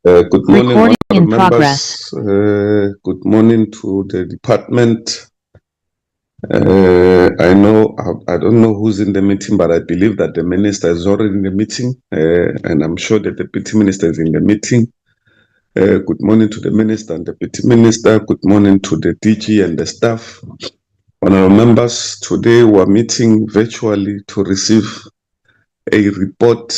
Good morning, honorable members. Good morning to the department. I don't know who's in the meeting, but I believe that the minister is already in the meeting, and I'm sure the deputy minister is in the meeting. Good morning to the minister and deputy minister. Good morning to the DG and the staff. Honorable members, today we're meeting virtually to receive a report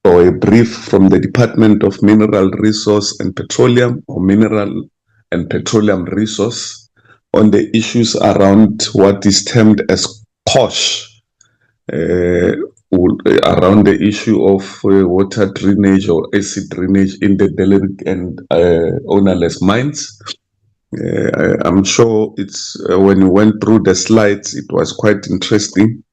or a brief from the Department of Mineral Resource and Petroleum, or Mineral and Petroleum Resource, on the issues around what is termed as COSH, around the issue of water drainage or acid drainage in the derelict and ownerless mines. I'm sure it's when you went through the slides, it was quite interesting.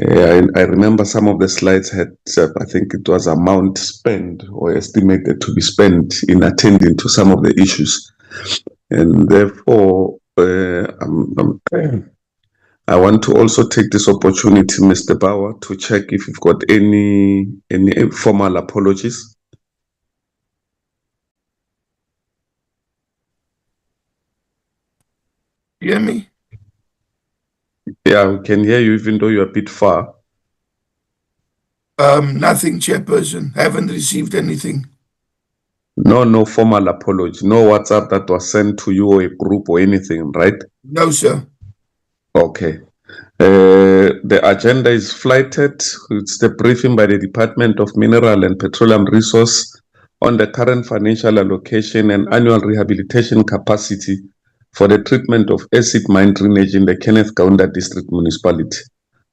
I remember some of the slides had, I think it was amount spent or estimated to be spent in attending to some of the issues. And therefore, I want to also take this opportunity, Mr. Bauer, to check if you've got any formal apologies. You hear me? Yeah, we can hear you even though you're a bit far. Nothing, Chairperson. Haven't received anything. No formal apology. No WhatsApp that was sent to you or a group or anything, right? No, sir. Okay. The agenda is flighted. It's the briefing by the Department of Mineral and Petroleum Resource on the current financial allocation and annual rehabilitation capacity for the treatment of acid mine drainage in the Kenneth Kaunda District Municipality,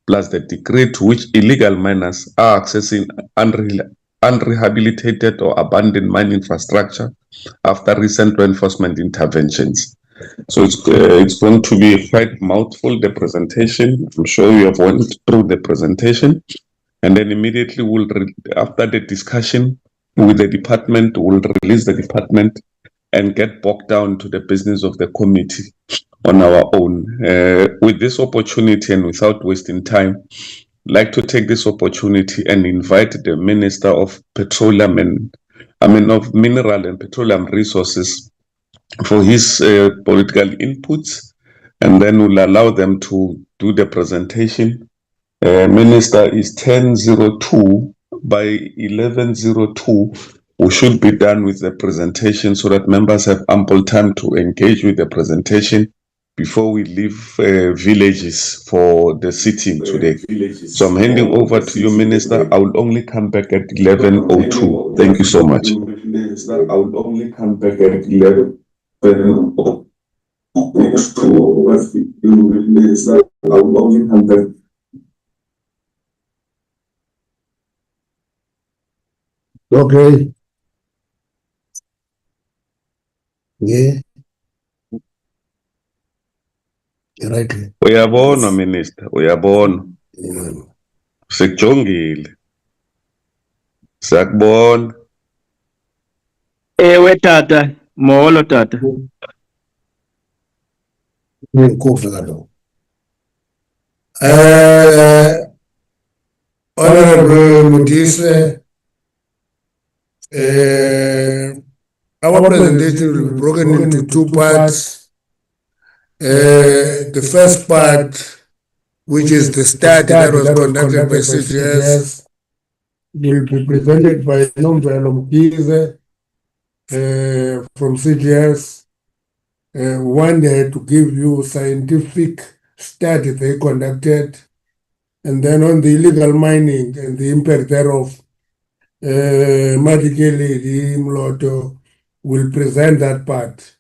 plus the degree to which illegal miners are accessing unrehabilitated or abandoned mine infrastructure after recent law enforcement interventions. So it's going to be quite mouthful, the presentation. I'm sure you have went through the presentation. And then immediately after the discussion with the department, we'll release the department and get bogged down to the business of the committee on our own. With this opportunity and without wasting time, I'd like to take this opportunity and invite the Minister of Petroleum of Mineral and Petroleum Resources for his political inputs, and then we'll allow them to do the presentation. Minister is 10:02. By 11:02, we should be done with the presentation so that members have ample time to engage with the presentation before we leave villages for the sitting today. So I'm handing over to you, Minister. I will only come back at 11:02. Thank you so much. Minister, I will only come back at 11:02. Okay. Yeah. You're right. Uyabona, Minister, uyabona. Sikujongile. Sakubona. Ewe tata, molo tata. Honorable Mudise, our presentation will be broken into two parts. The first part, which is the study that was conducted by CGS, will be presented by Nomvelo Mudise from CGS. One day to give you scientific study they conducted, and then on the illegal mining and the impact thereof, Madikeli the Mloto will present that part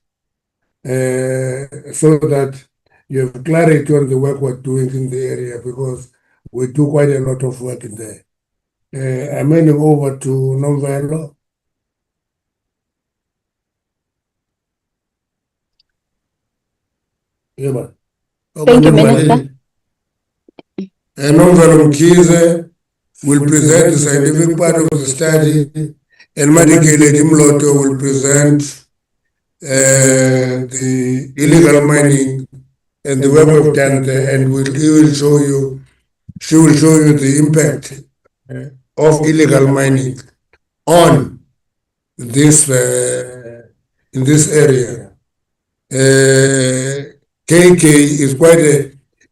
so that you have clarity on the work we're doing in the area, because we do quite a lot of work in there. I'm handing over to Nomvelo. Yeah, thank you, Minister. Nomvelo Mkhize will present the scientific part of the study, and Madikeli Mloto will present the illegal mining and the work we've done there, and she will show you the impact of illegal mining on this in this area. KK is quite a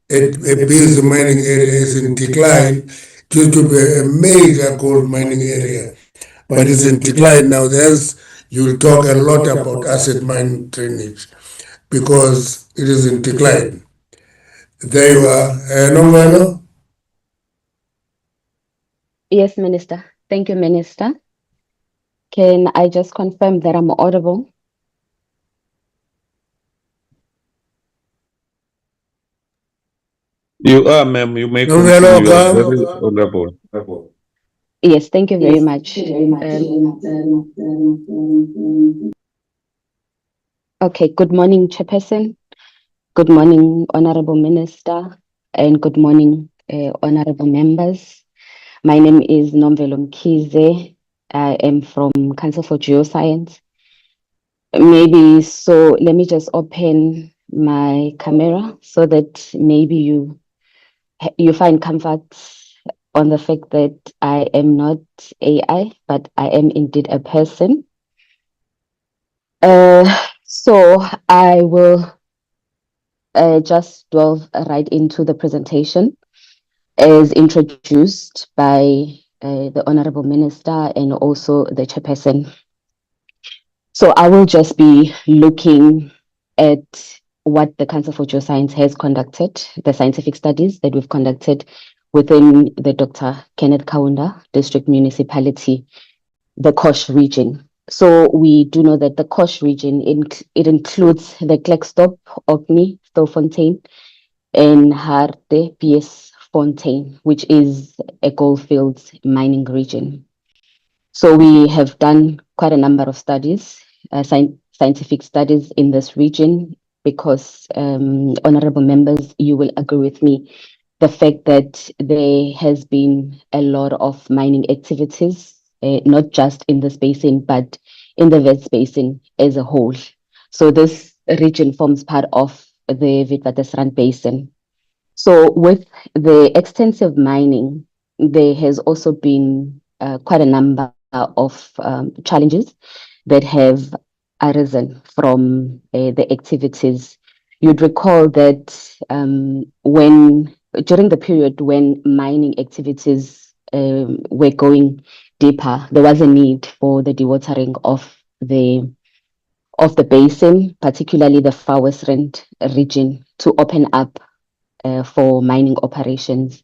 busy mining area, is in decline due to be a major gold mining area, but it's in decline now. You will talk a lot about acid mine drainage because it is in decline. There you are. Nomvelo? Yes, Minister. Thank you, Minister. Can I just confirm that I'm audible? You are, ma'am. You may Nomvelo, continue. You are very honorable. Yes, thank you very much. Okay, good morning, Chairperson. Good morning, Honorable Minister, and good morning, honorable members. My name is Nomvelo Mkhize. I am from Council for Geoscience. Let me just open my camera so that maybe you find comfort on the fact that I am not AI, but I am indeed a person. So I will just delve right into the presentation as introduced by the Honorable Minister and also the Chairperson. So I will just be looking at what the Council for Geoscience has conducted, the scientific studies that we've conducted within the Dr. Kenneth Kaunda District Municipality, the Kosh region. So we do know that the Kosh region, it includes the Klerksdorp, Orkney, Stilfontein, and Harte PS Fontaine, which is a goldfields mining region. So we have done quite a number of studies, scientific studies in this region, because honorable members, you will agree with me, the fact that there has been a lot of mining activities, not just in this basin, but in the West Basin as a whole. So this region forms part of the Witwatersrand Basin. So with the extensive mining, there has also been quite a number of challenges that have arisen from the activities. You'd recall that during the period when mining activities were going deeper, there was a need for the dewatering of the basin, particularly the Far Western region, to open up for mining operations.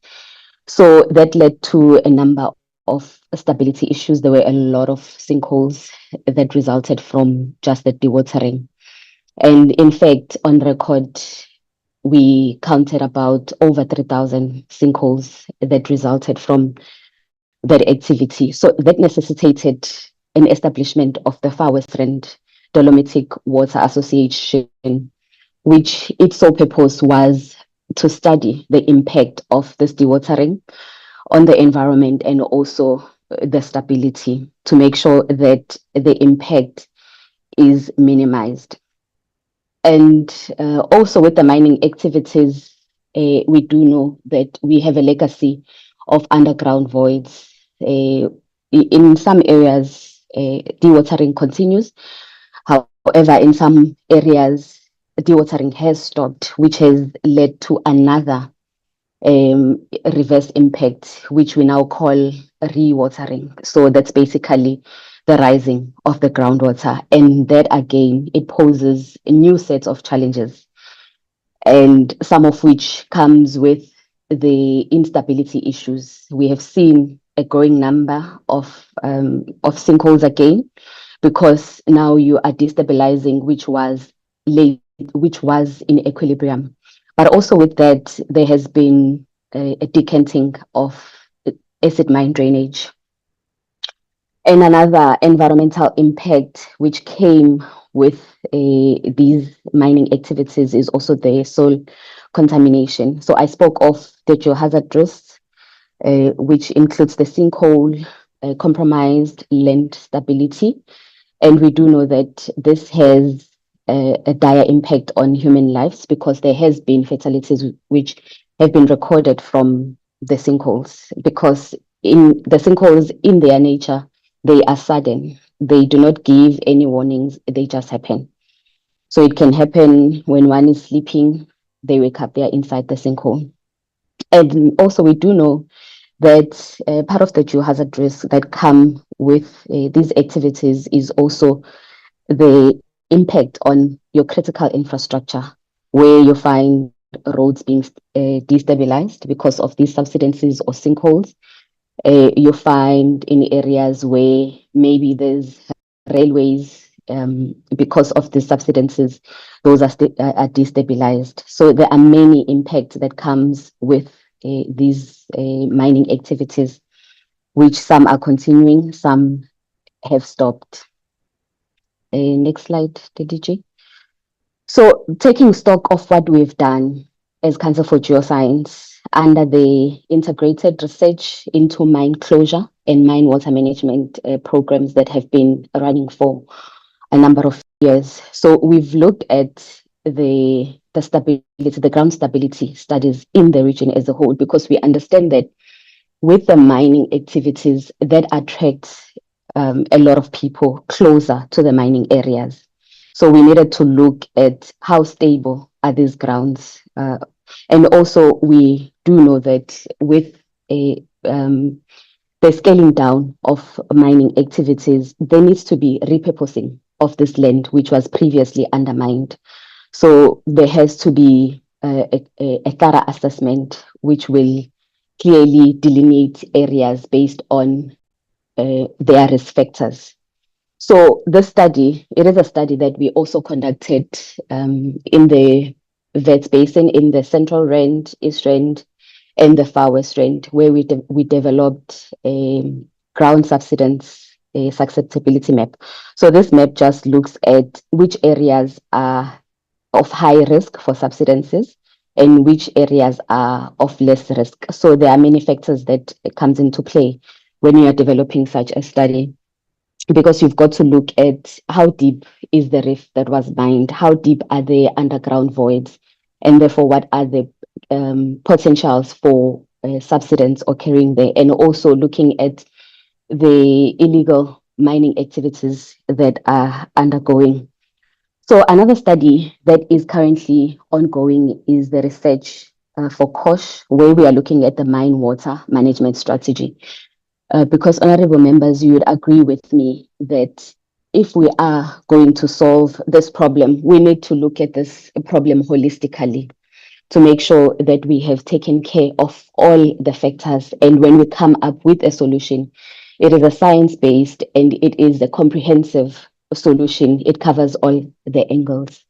So that led to a number of stability issues. There were a lot of sinkholes that resulted from just the dewatering. And in fact, on record, we counted about over 3,000 sinkholes that resulted from that activity. So that necessitated an establishment of the Far Western Dolomitic Water Association, which its sole purpose was to study the impact of this dewatering on the environment and also the stability to make sure that the impact is minimized. And also with the mining activities, we do know that we have a legacy of underground voids. In some areas, dewatering continues. However, in some areas, dewatering has stopped, which has led to another reverse impact, which we now call re-watering. So that's basically the rising of the groundwater. And that again, it poses a new set of challenges, and some of which comes with the instability issues. We have seen a growing number of sinkholes again, because now you are destabilizing which was in equilibrium. But also with that, there has been a decanting of acid mine drainage. And another environmental impact which came with these mining activities is also the soil contamination. So I spoke of the geohazard risks, which includes the sinkhole, compromised land stability. And we do know that this has a dire impact on human lives, because there has been fatalities which have been recorded from the sinkholes, because in the sinkholes, in their nature, they are sudden. they do not give any warnings, they just happen. So it can happen when one is sleeping, they wake up, they are inside the sinkhole. And also we do know that part of the geohazard risk that come with these activities is also the impact on your critical infrastructure, where you find roads being destabilized because of these subsidences or sinkholes. You find in areas where maybe there's railways, because of the subsidences, those are destabilized. So there are many impacts that comes with these mining activities, which some are continuing, some have stopped. Next slide, DDG. So taking stock of what we've done as Council for Geoscience under the integrated research into mine closure and mine water management programs that have been running for a number of years. So we've looked at the stability, the ground stability studies in the region as a whole, because we understand that with the mining activities that attract a lot of people closer to the mining areas. So we needed to look at how stable are these grounds. And also we do know that with the scaling down of mining activities, there needs to be repurposing of this land, which was previously undermined. So there has to be a thorough assessment, which will clearly delineate areas based on their risk factors. So this study, it is a study that we also conducted in the Wits Basin, in the Central Rand, East Rand, and the Far West Rand, where we developed a ground subsidence susceptibility map. So this map just looks at which areas are of high risk for subsidences and which areas are of less risk. So there are many factors that comes into play when you are developing such a study, because you've got to look at how deep is the rift that was mined, how deep are the underground voids, and therefore what are the potentials for subsidence occurring there, and also looking at the illegal mining activities that are undergoing. So another study that is currently ongoing is the research for KOSH, where we are looking at the mine water management strategy. Because honorable members, you would agree with me that if we are going to solve this problem, we need to look at this problem holistically to make sure that we have taken care of all the factors. And when we come up with a solution, it is a science-based and it is a comprehensive solution. It covers all the angles.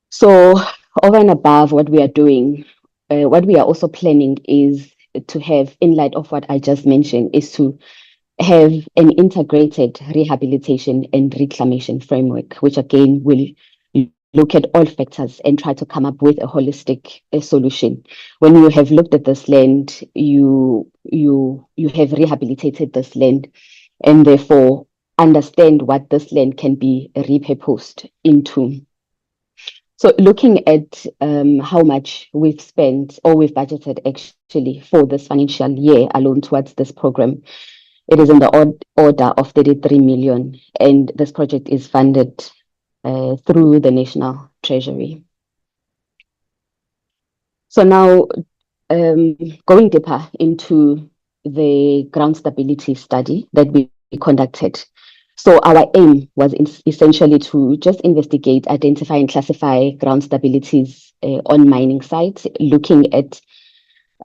So over and above what we are doing, what we are also planning is to have, in light of what I just mentioned, is to have an integrated rehabilitation and reclamation framework, which again will look at all factors and try to come up with a holistic solution. When you have looked at this land, you have rehabilitated this land, and therefore understand what this land can be repurposed into. So looking at how much we've spent or we've budgeted actually for this financial year alone towards this program, it is in the order of 33 million, and this project is funded through the National Treasury. So now, going deeper into the ground stability study that we conducted. So our aim was essentially to just investigate, identify, and classify ground stabilities on mining sites, looking at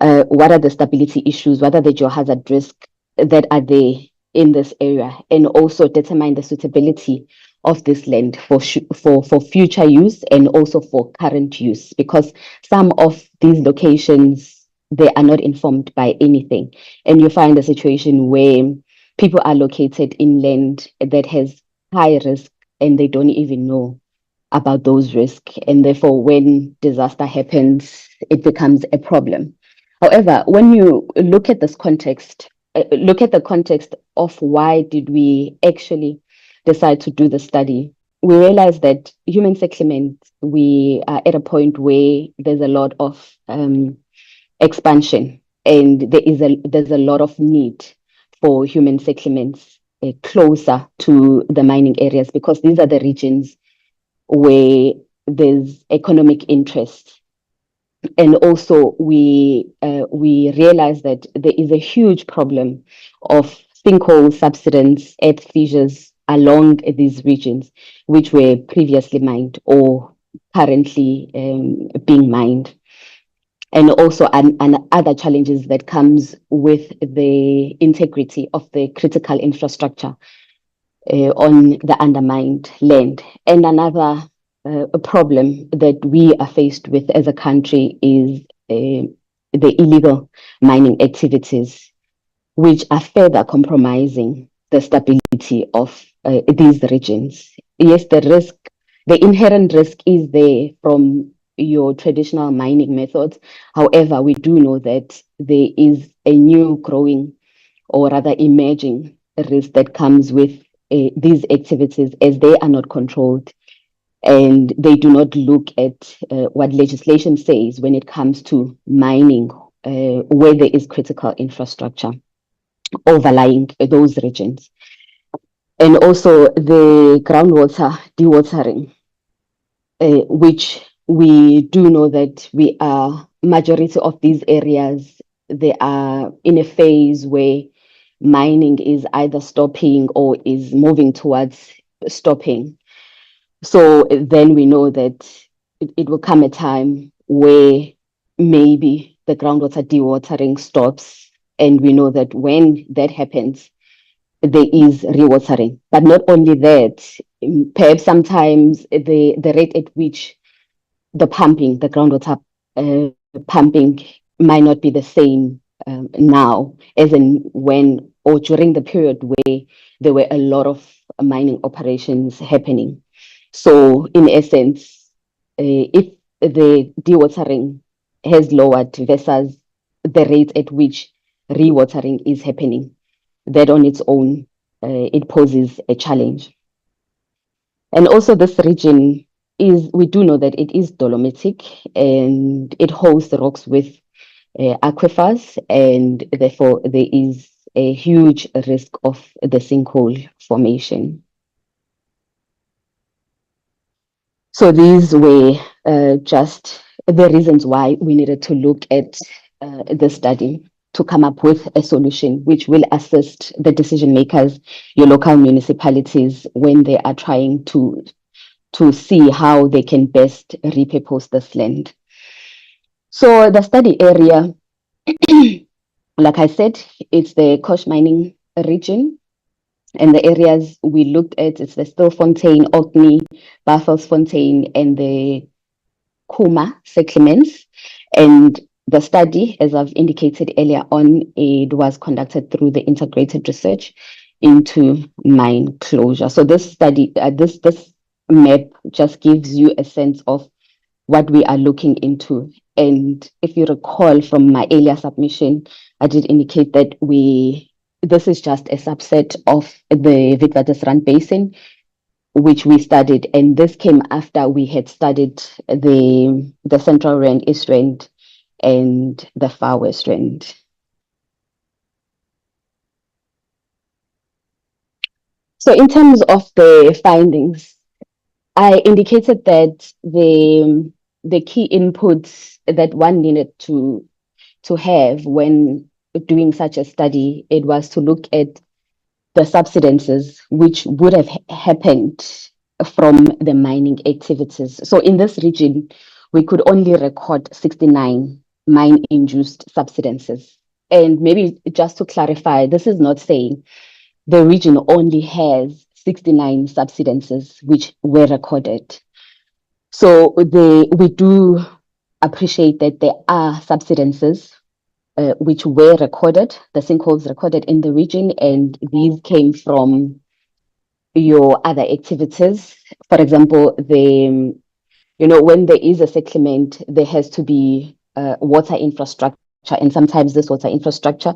what are the stability issues, what are the geohazard risks that are there in this area, and also determine the suitability of this land for future use and also for current use, because some of these locations, they are not informed by anything. And you find a situation where people are located in land that has high risk and they don't even know about those risks. And therefore, when disaster happens, it becomes a problem. However, when you look at this context, look at the context of why did we actually decide to do the study, we realize that human settlement, we are at a point where there's a lot of expansion and there's a lot of need for human settlements closer to the mining areas, because these are the regions where there's economic interest. And also we realize that there is a huge problem of sinkhole subsidence, earth fissures along these regions, which were previously mined or currently being mined. And also other challenges that comes with the integrity of the critical infrastructure on the undermined land. And another a problem that we are faced with as a country is the illegal mining activities, which are further compromising the stability of these regions. Yes, the inherent risk is there from your traditional mining methods. However, we do know that there is a new growing, or rather emerging, risk that comes with these activities, as they are not controlled and they do not look at what legislation says when it comes to mining, where there is critical infrastructure overlying those regions. And also the groundwater dewatering, which we do know that majority of these areas, they are in a phase where mining is either stopping or is moving towards stopping. So then we know that it will come a time where maybe the groundwater dewatering stops. And we know that when that happens, there is rewatering. But not only that, perhaps sometimes the rate at which the groundwater pumping might not be the same now as in when or during the period where there were a lot of mining operations happening. So in essence, if the dewatering has lowered versus the rate at which rewatering is happening, that on its own, it poses a challenge. And also this region we do know that it is dolomitic and it hosts rocks with aquifers, and therefore there is a huge risk of the sinkhole formation. So these were just the reasons why we needed to look at the study to come up with a solution which will assist the decision makers, your local municipalities, when they are trying to see how they can best repurpose this land. So the study area, like I said, it's the Kosh mining region. And the areas we looked at, it's the Stilfontein, Orkney, Bartelsfontein, and the Kuma settlements. And the study, as I've indicated earlier on, it was conducted through the integrated research into mine closure. So this study, this map just gives you a sense of what we are looking into. And if you recall from my earlier submission, I did indicate that this is just a subset of the Witwatersrand Basin, which we studied. And this came after we had studied the Central Rand, East Rand, and the Far West Rand. So in terms of the findings, I indicated that the key inputs that one needed to have when doing such a study, it was to look at the subsidences which would have happened from the mining activities. So in this region, we could only record 69 mine-induced subsidences. And maybe just to clarify, this is not saying the region only has 69 subsidences which were recorded. So we do appreciate that there are subsidences which were recorded, the sinkholes recorded in the region, and these came from your other activities. For example, when there is a settlement, there has to be water infrastructure, and sometimes this water infrastructure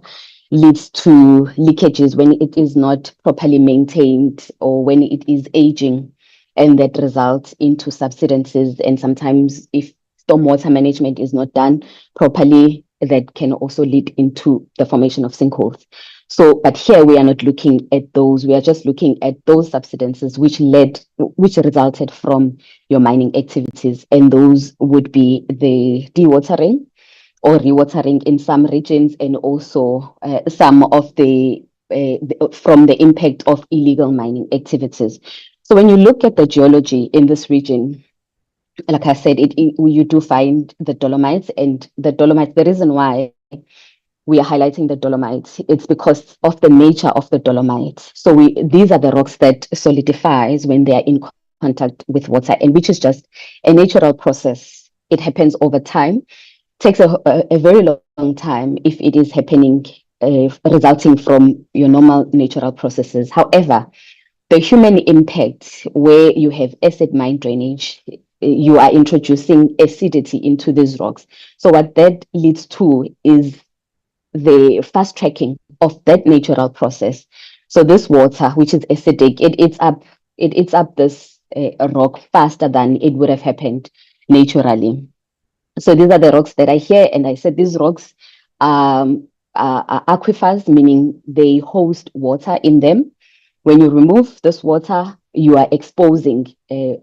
leads to leakages when it is not properly maintained or when it is aging, and that results into subsidences. And sometimes if stormwater management is not done properly, that can also lead into the formation of sinkholes. So, but here we are not looking at those. We are just looking at those subsidences which resulted from your mining activities, and those would be the dewatering or rewatering in some regions, and also some of from the impact of illegal mining activities. So when you look at the geology in this region, like I said, you do find the dolomites, and the reason why we are highlighting the dolomites, it's because of the nature of the dolomites. So these are the rocks that solidifies when they are in contact with water, and which is just a natural process. It happens over time. Takes a very long time if it is happening, resulting from your normal natural processes. However, the human impact, where you have acid mine drainage, you are introducing acidity into these rocks. So what that leads to is the fast tracking of that natural process. So this water, which is acidic, it eats up this rock faster than it would have happened naturally. So these are the rocks that are here, and I said these rocks are aquifers, meaning they host water in them. When you remove this water, you are exposing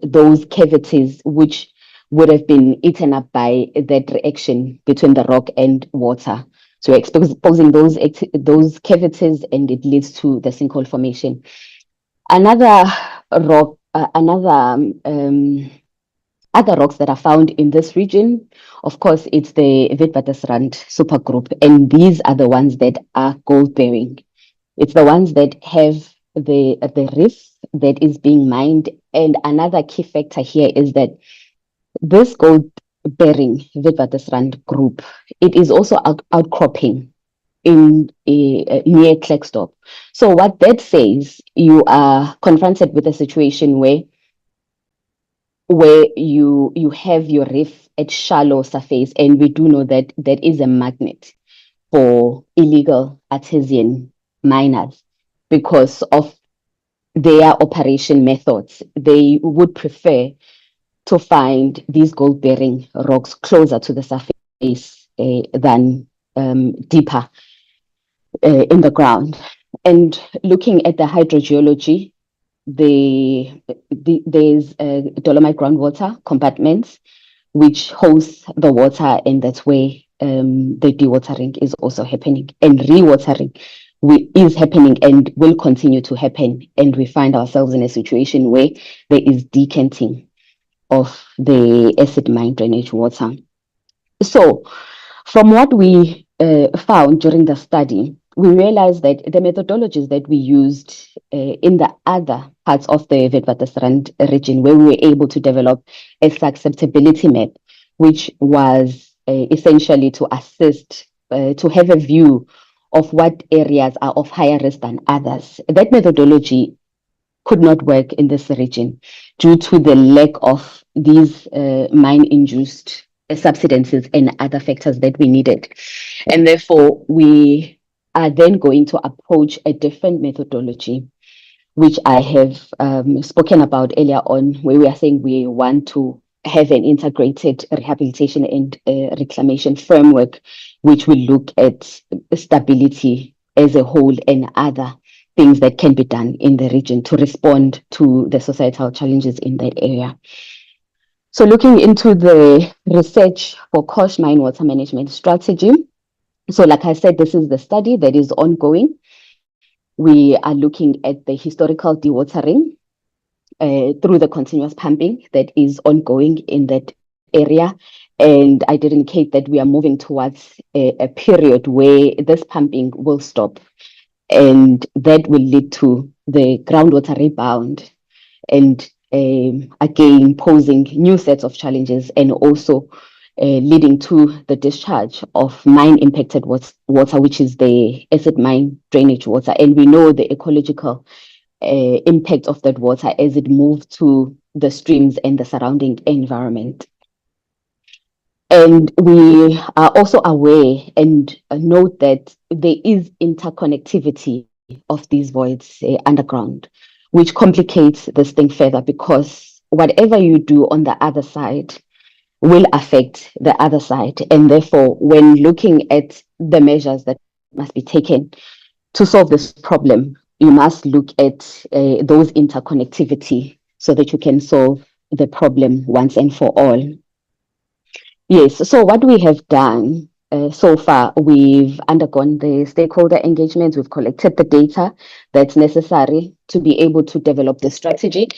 those cavities which would have been eaten up by that reaction between the rock and water. So you're exposing those cavities, and it leads to the sinkhole formation. Another rock, other rocks that are found in this region, of course, it's the Witwatersrand supergroup, and these are the ones that are gold bearing. It's the ones that have the reef that is being mined. And another key factor here is that this gold bearing Witwatersrand group, it is also outcropping in near Klerksdorp. So what that says, you are confronted with a situation where you have your reef at shallow surface, and we do know that that is a magnet for illegal artesian miners because of their operation methods. They would prefer to find these gold-bearing rocks closer to the surface than deeper in the ground. And looking at the hydrogeology, there's dolomite groundwater compartments which host the water, and that's where the dewatering is also happening, and rewatering is happening and will continue to happen. And we find ourselves in a situation where there is decanting of the acid mine drainage water. So from what we found during the study, we realized that the methodologies that we used in the other parts of the Witwatersrand region, where we were able to develop a susceptibility map, which was essentially to assist, to have a view of what areas are of higher risk than others. That methodology could not work in this region due to the lack of these mine-induced subsidences and other factors that we needed. And therefore, we are then going to approach a different methodology, which I have spoken about earlier on, where we are saying we want to have an integrated rehabilitation and reclamation framework, which will look at stability as a whole and other things that can be done in the region to respond to the societal challenges in that area. So looking into the research for Kosh mine water management strategy. So like I said, this is the study that is ongoing. We are looking at the historical dewatering through the continuous pumping that is ongoing in that area. And I did indicate that we are moving towards a period where this pumping will stop, and that will lead to the groundwater rebound, and again posing new sets of challenges, and also leading to the discharge of mine impacted water, which is the acid mine drainage water. And we know the ecological impact of that water as it moves to the streams and the surrounding environment. And we are also aware and note that there is interconnectivity of these voids underground, which complicates this thing further, because whatever you do on the other side, will affect the other side. And therefore, when looking at the measures that must be taken to solve this problem, you must look at those interconnectivity so that you can solve the problem once and for all. Yes, so what we have done so far, we've undergone the stakeholder engagements, we've collected the data that's necessary to be able to develop the strategy,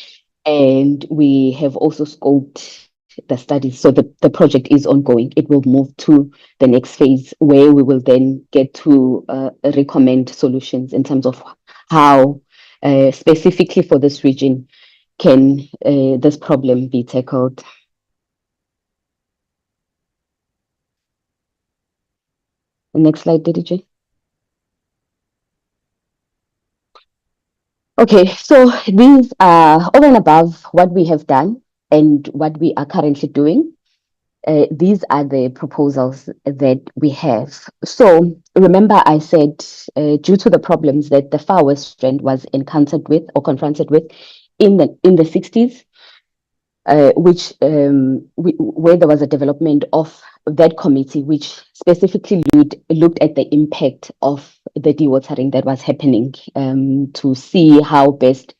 and we have also scoped the studies. So the project is ongoing. It will move to the next phase where we will then get to recommend solutions in terms of how specifically for this region can this problem be tackled. Next slide, DDJ. Okay, so these are over and above what we have done and what we are currently doing. These are the proposals that we have. So remember I said due to the problems that the Far West Strand was encountered with or confronted with in the 60s, where there was a development of that committee, which specifically looked at the impact of the dewatering that was happening to see how best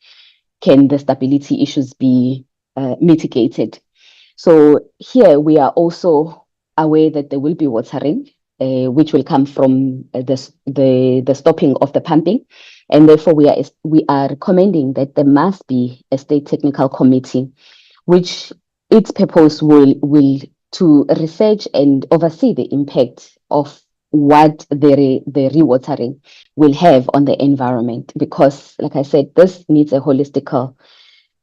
can the stability issues be mitigated. So here we are also aware that there will be watering, which will come from the stopping of the pumping, and therefore we are recommending that there must be a state technical committee, which its purpose will to research and oversee the impact of what the rewatering will have on the environment. Because, like I said, this needs a holistical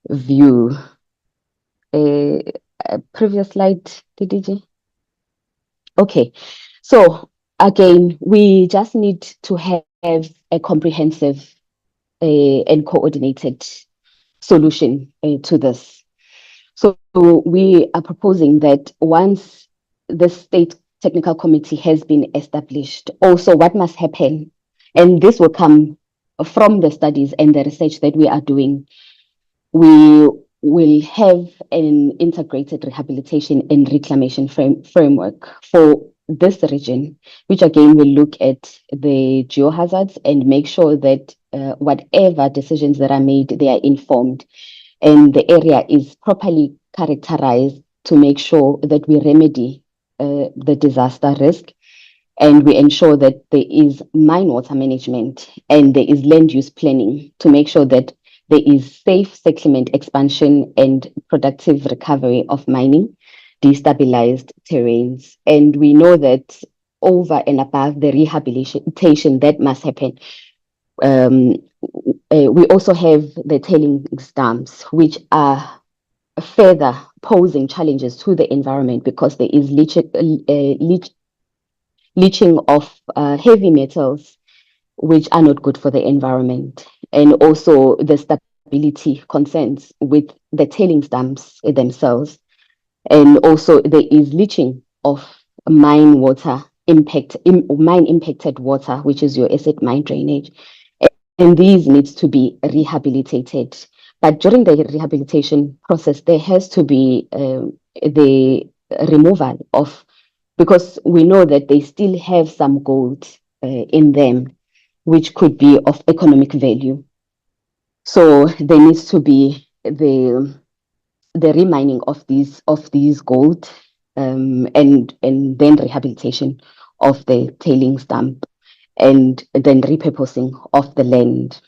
view. Previous slide, DDJ. Okay, so again, we just need to have a comprehensive and coordinated solution to this. So we are proposing that once the state technical committee has been established, also what must happen, and this will come from the studies and the research that we are doing, we will have an integrated rehabilitation and reclamation framework for this region, which again will look at the geohazards and make sure that whatever decisions that are made, they are informed and the area is properly characterized to make sure that we remedy the disaster risk, and we ensure that there is mine water management and there is land use planning to make sure that there is safe settlement expansion and productive recovery of mining, destabilized terrains. And we know that over and above the rehabilitation that must happen, we also have the tailings dams, which are further posing challenges to the environment because there is leaching of heavy metals, which are not good for the environment, and also the stability concerns with the tailings dams themselves. And also there is leaching of mine impacted water, which is your acid mine drainage. And these needs to be rehabilitated. But during the rehabilitation process, there has to be the removal of, because we know that they still have some gold in them, which could be of economic value. So there needs to be the remining of these gold and then rehabilitation of the tailings dump and then repurposing of the land.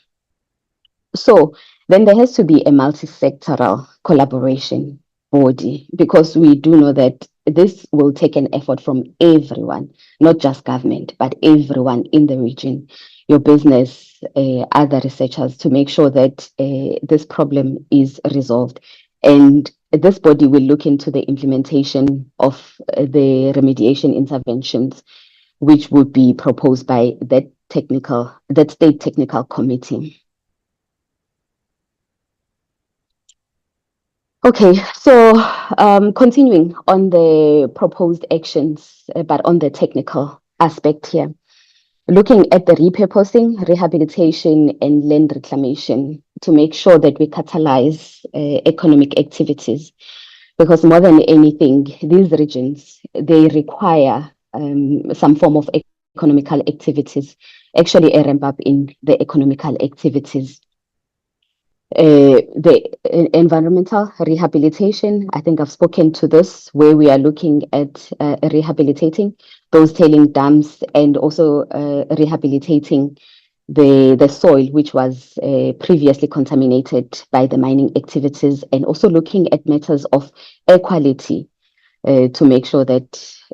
So then there has to be a multi-sectoral collaboration body, because we do know that this will take an effort from everyone, not just government, but everyone in the region, your business, other researchers, to make sure that this problem is resolved. And this body will look into the implementation of the remediation interventions, which would be proposed by that state technical committee. Okay, so continuing on the proposed actions, but on the technical aspect here, looking at the repurposing, rehabilitation, and land reclamation to make sure that we catalyze economic activities. because more than anything, these regions, they require some form of economical activities, actually a ramp up in the economical activities. The environmental rehabilitation, I think I've spoken to this, where we are looking at rehabilitating those tailing dams and also rehabilitating the soil, which was previously contaminated by the mining activities, and also looking at matters of air quality to make sure that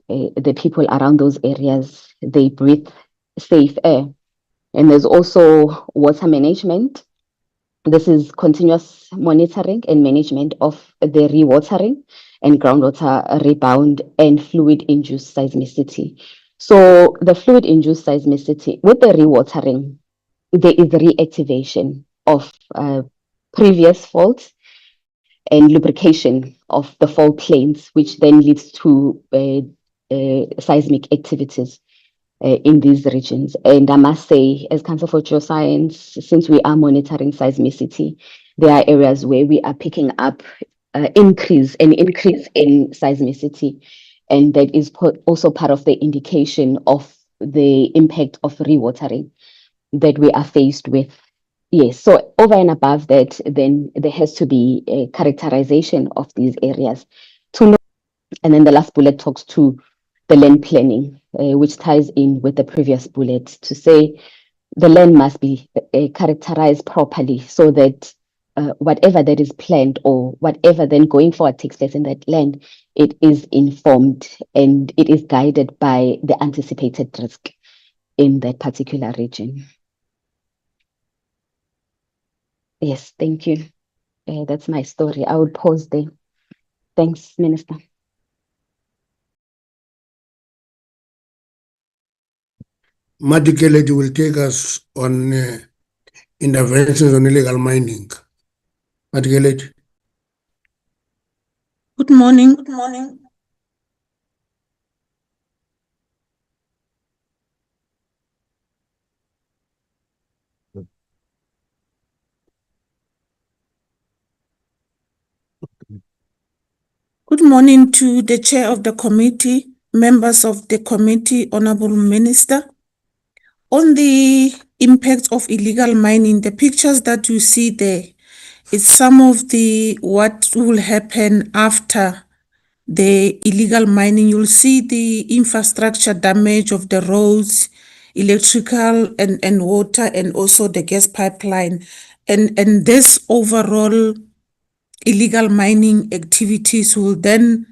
the people around those areas, they breathe safe air. And there's also water management. This is continuous monitoring and management of the rewatering and groundwater rebound and fluid-induced seismicity. So the fluid-induced seismicity, with the rewatering, there is reactivation of previous faults and lubrication of the fault planes, which then leads to seismic activities in these regions. And I must say, as Council for Geoscience, since we are monitoring seismicity, there are areas where we are picking up increase in seismicity. And that is also part of the indication of the impact of rewatering that we are faced with. Yes, so over and above that, then there has to be a characterization of these areas to know. And then the last bullet talks to the land planning, which ties in with the previous bullet, to say the land must be characterized properly so that whatever that is planned or whatever then going forward takes place in that land, it is informed and it is guided by the anticipated risk in that particular region. Yes, thank you. That's my story. I will pause there. Thanks, Minister. Madikeleji will take us on interventions on illegal mining. Madikeleji. Good morning. Good morning. Good morning to the chair of the committee, members of the committee, Honorable Minister. On the impact of illegal mining, the pictures that you see there, it's some of the what will happen after the illegal mining. You'll see the infrastructure damage of the roads, electrical and water, and also the gas pipeline. And this overall illegal mining activities will then,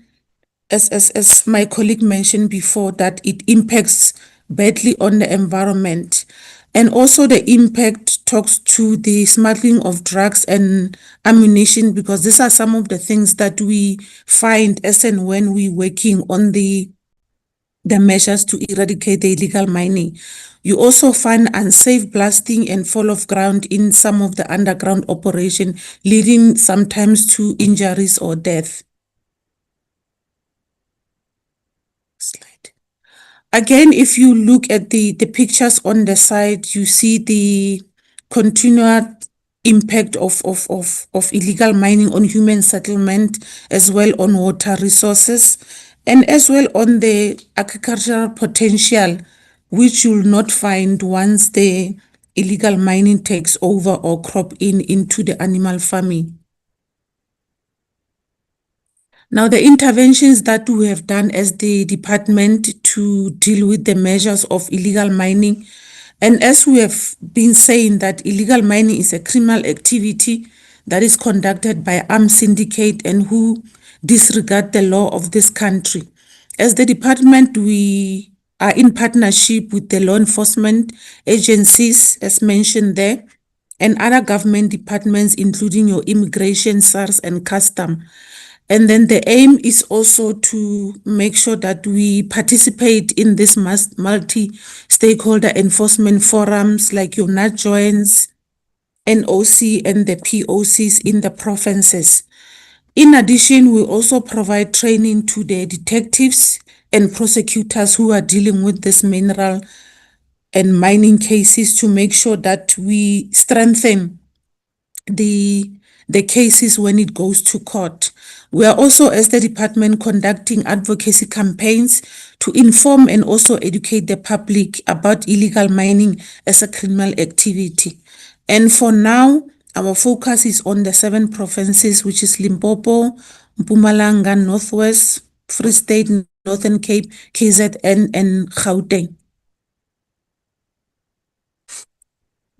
as my colleague mentioned before, that it impacts badly on the environment. And also the impact talks to the smuggling of drugs and ammunition, because these are some of the things that we find as and when we're working on the measures to eradicate the illegal mining. You also find unsafe blasting and fall of ground in some of the underground operation, leading sometimes to injuries or death. Slide. Again, if you look at the pictures on the side, you see the continued impact of illegal mining on human settlement, as well on water resources, and as well on the agricultural potential, which you'll not find once the illegal mining takes over or crop into the animal farming. Now, the interventions that we have done as the department to deal with the measures of illegal mining, and as we have been saying that illegal mining is a criminal activity that is conducted by armed syndicate and who disregard the law of this country. As the department, we are in partnership with the law enforcement agencies, as mentioned there, and other government departments, including your immigration, SARS, and custom. And then the aim is also to make sure that we participate in this multi-stakeholder enforcement forums like your NAT joints, NOC, and the POCs in the provinces. In addition, we also provide training to the detectives and prosecutors who are dealing with this mineral and mining cases to make sure that we strengthen the cases when it goes to court. We are also, as the department, conducting advocacy campaigns to inform and also educate the public about illegal mining as a criminal activity. And for now, our focus is on the 7 provinces, which is Limpopo, Mpumalanga, Northwest, Free State, Northern Cape, KZN, and Gauteng.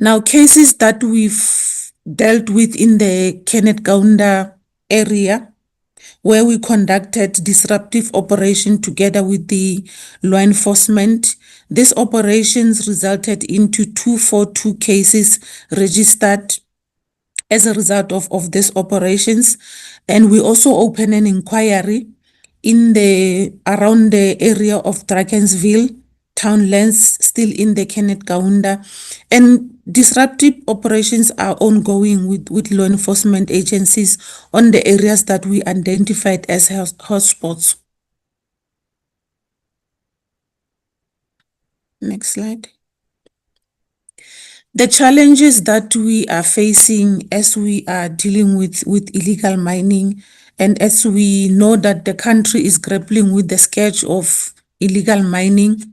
Now, cases that we've dealt with in the Kenneth Kaunda area, where we conducted disruptive operation together with the law enforcement. These operations resulted into 242 cases registered as a result of these operations. And we also opened an inquiry around the area of Drakensville, Townlands, still in the Kenneth Kaunda. And disruptive operations are ongoing with law enforcement agencies on the areas that we identified as hotspots. Next slide. The challenges that we are facing as we are dealing with illegal mining, and as we know that the country is grappling with the scourge of illegal mining.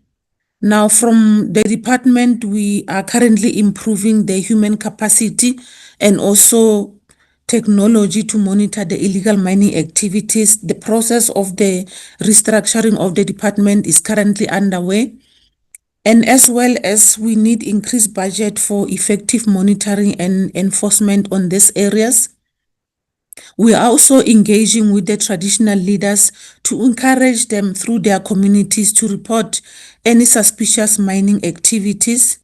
Now, from the department, we are currently improving the human capacity and also technology to monitor the illegal mining activities. The process of the restructuring of the department is currently underway. And as well as we need increased budget for effective monitoring and enforcement on these areas. We are also engaging with the traditional leaders to encourage them through their communities to report any suspicious mining activities.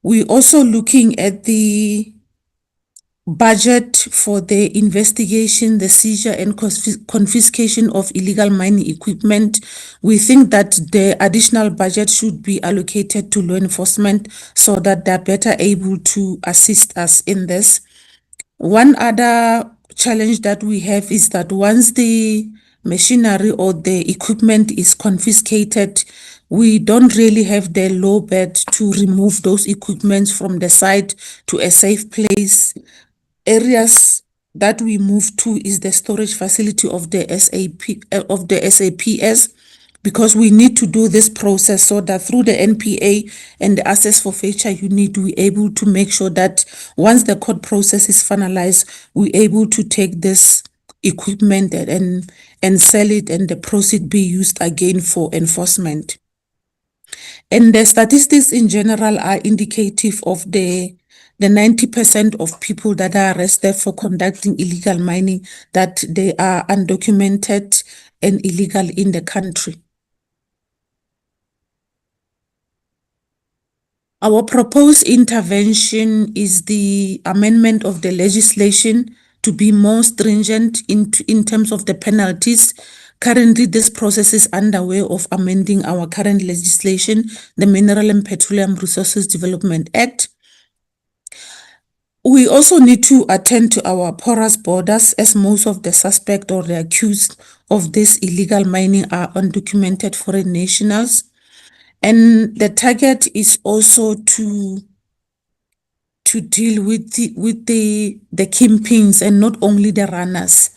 We're also looking at the budget for the investigation, the seizure and confiscation of illegal mining equipment. We think that the additional budget should be allocated to law enforcement so that they're better able to assist us in this. One other challenge that we have is that once the machinery or the equipment is confiscated, we don't really have the low bed to remove those equipments from the site to a safe place. Areas that we move to is the storage facility of the SAPS, because we need to do this process so that through the NPA and the access forfeiture unit, we're able to make sure that once the court process is finalized, we're able to take this equipment and sell it, and the proceeds be used again for enforcement. And the statistics in general are indicative of the 90% of people that are arrested for conducting illegal mining, that they are undocumented and illegal in the country. Our proposed intervention is the amendment of the legislation to be more stringent in terms of the penalties. Currently, this process is underway of amending our current legislation, the Mineral and Petroleum Resources Development Act. We also need to attend to our porous borders, as most of the suspect or the accused of this illegal mining are undocumented foreign nationals. And the target is also to deal with the kingpins and not only the runners.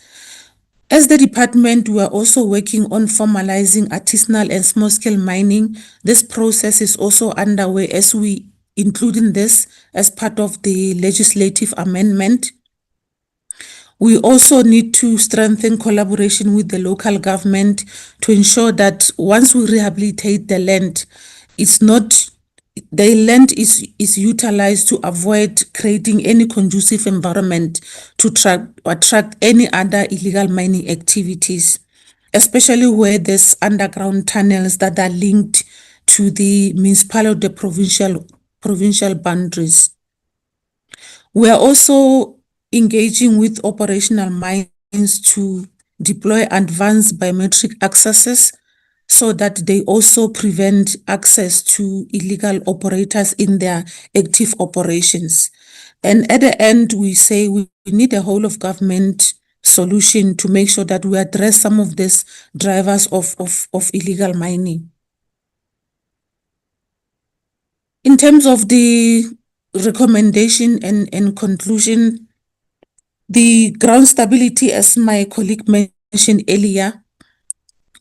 As the department, we are also working on formalizing artisanal and small-scale mining. This process is also underway as we including this as part of the legislative amendment. We also need to strengthen collaboration with the local government to ensure that once we rehabilitate the land, the land is utilized to avoid creating any conducive environment to attract any other illegal mining activities, especially where there's underground tunnels that are linked to the municipal or the provincial boundaries. We are also engaging with operational mines to deploy advanced biometric accesses so that they also prevent access to illegal operators in their active operations. And at the end, we say we need a whole of government solution to make sure that we address some of these drivers of illegal mining. In terms of the recommendation and conclusion, The ground stability, as my colleague mentioned earlier,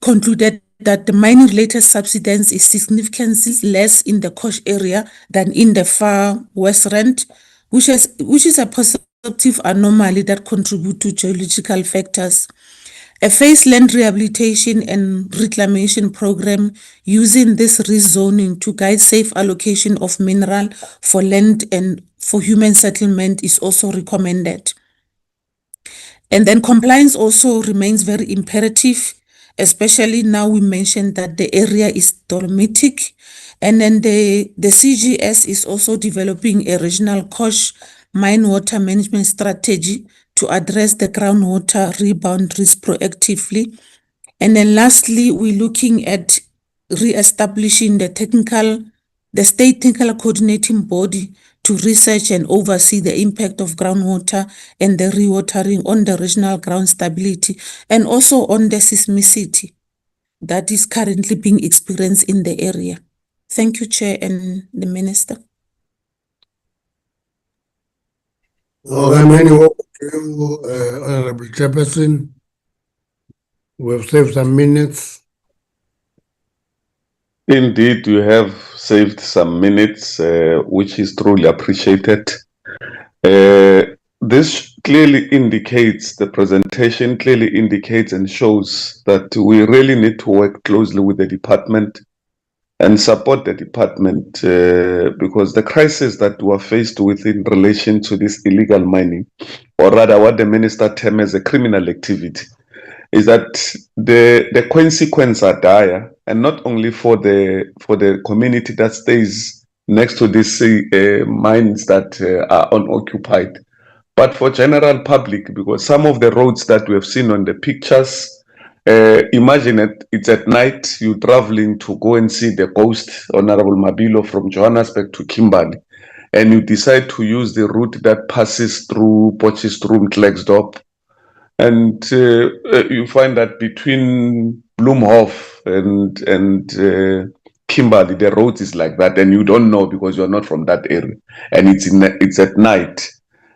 concluded that the mining-related subsidence is significantly less in the Kosh area than in the far west rand, which is a perceptive anomaly that contributes to geological factors. A phased land rehabilitation and reclamation program using this rezoning to guide safe allocation of mineral for land and for human settlement is also recommended. And then compliance also remains very imperative, especially now we mentioned that the area is dolomitic, and then the CGS is also developing a regional Kosh mine water management strategy to address the groundwater rebound risk proactively. And then lastly, we're looking at re-establishing the state technical coordinating body to research and oversee the impact of groundwater and the rewatering on the regional ground stability and also on the seismicity that is currently being experienced in the area. Thank you, Chair and the Minister. Okay, many welcome to you, Honorable Chairperson. We've saved some minutes. Indeed, you have saved some minutes, which is truly appreciated. This clearly indicates, the presentation clearly indicates and shows that we really need to work closely with the department and support the department because the crisis that we are faced with in relation to this illegal mining, or rather what the minister termed as a criminal activity, is that the consequences are dire, and not only for the community that stays next to these mines that are unoccupied, but for general public, because some of the roads that we have seen on the pictures, imagine it's at night, you're traveling to go and see the ghost, Honorable Mabilo, from Johannesburg to Kimberley, and you decide to use the route that passes through Potchefstroom, Klerksdorp, and you find that between Bloemhof and Kimberley, the road is like that, and you don't know because you're not from that area, and it's at night,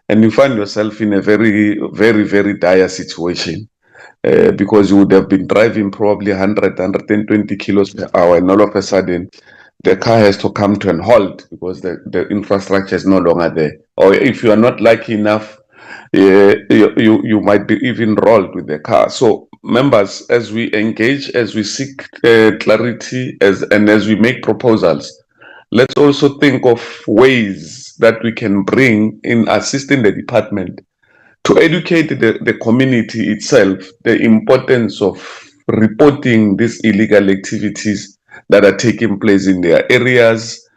and you find yourself in a very, very, very dire situation. Because you would have been driving probably 100, 120 kilos per hour, and all of a sudden the car has to come to an halt because the infrastructure is no longer there. Or if you are not lucky enough, you might be even rolled with the car. So members, as we engage, as we seek clarity, and as we make proposals, let's also think of ways that we can bring in assisting the department to educate the community itself, the importance of reporting these illegal activities that are taking place in their areas,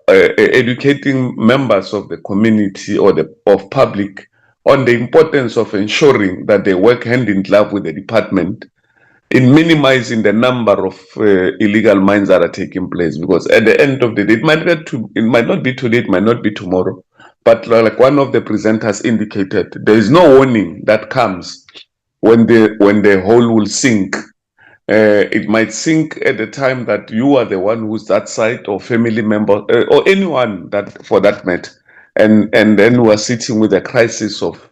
educating members of the community or of public on the importance of ensuring that they work hand in glove with the department in minimizing the number of illegal mines that are taking place. Because at the end of the day, it might not be today, it might not be tomorrow. But like one of the presenters indicated, there is no warning that comes when the hole will sink. It might sink at the time that you are the one who's that side, or family member, or anyone that for that matter, and then we are sitting with a crisis of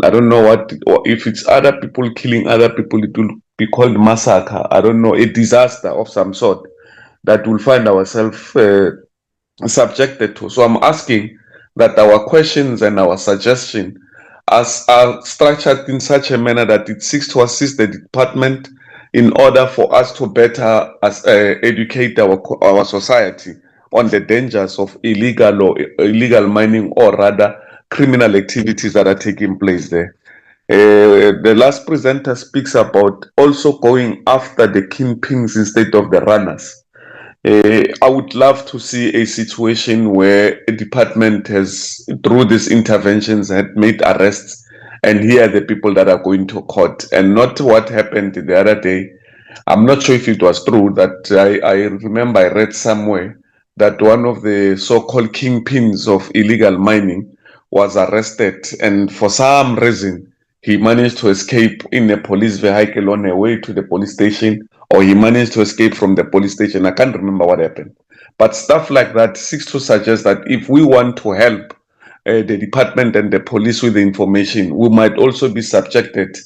I don't know what, or if it's other people killing other people, it will be called massacre. I don't know, a disaster of some sort that we'll find ourselves subjected to. So I'm asking that our questions and our suggestions are structured in such a manner that it seeks to assist the department in order for us to better educate our society on the dangers of illegal mining, or rather criminal activities that are taking place there. The last presenter speaks about also going after the kingpins instead of the runners. I would love to see a situation where a department has, through these interventions, had made arrests, and here are the people that are going to court, and not what happened the other day. I'm not sure if it was true, that I remember I read somewhere that one of the so-called kingpins of illegal mining was arrested, and for some reason he managed to escape in a police vehicle on the way to the police station, or he managed to escape from the police station. I can't remember what happened. But stuff like that seeks to suggest that if we want to help the department and the police with the information, we might also be subjected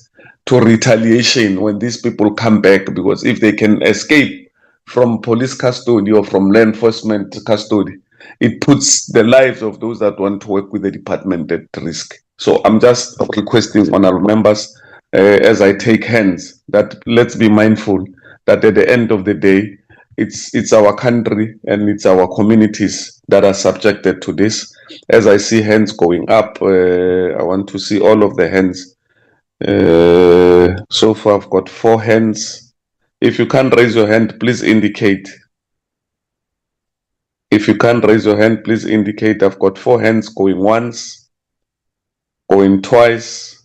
to retaliation when these people come back, because if they can escape from police custody or from law enforcement custody, it puts the lives of those that want to work with the department at risk. So I'm just requesting honorable members, as I take hands, that let's be mindful that at the end of the day, it's our country and it's our communities that are subjected to this. As I see hands going up, I want to see all of the hands. So far I've got 4 hands. If you can't raise your hand, please indicate. If you can't raise your hand, please indicate. I've got 4 hands going once, going twice,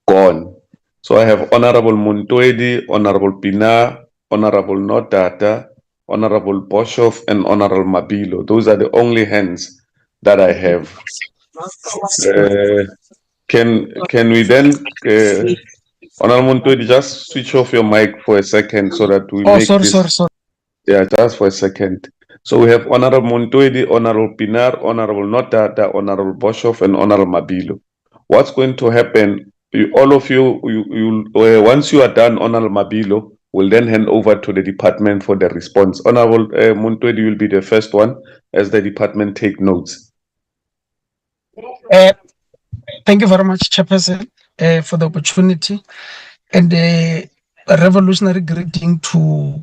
gone. So I have Honorable Montoedi, Honorable Pina, Honorable Notata, Honorable Boshoff, and Honorable Mabilo. Those are the only hands that I have. Can we then, Honorable Montoedi, just switch off your mic for a second so that we make this. Sorry. Yeah, just for a second. So we have Honorable Montoedi, Honorable Pinar, Honorable Notata, Honorable Boshoff, and Honorable Mabilo. What's going to happen? All of you, once you are done, Honorable Mabilo will then hand over to the department for the response. Honorable Montoedi will be the first one as the department take notes. Thank you very much, Chairperson, for the opportunity, and a revolutionary greeting to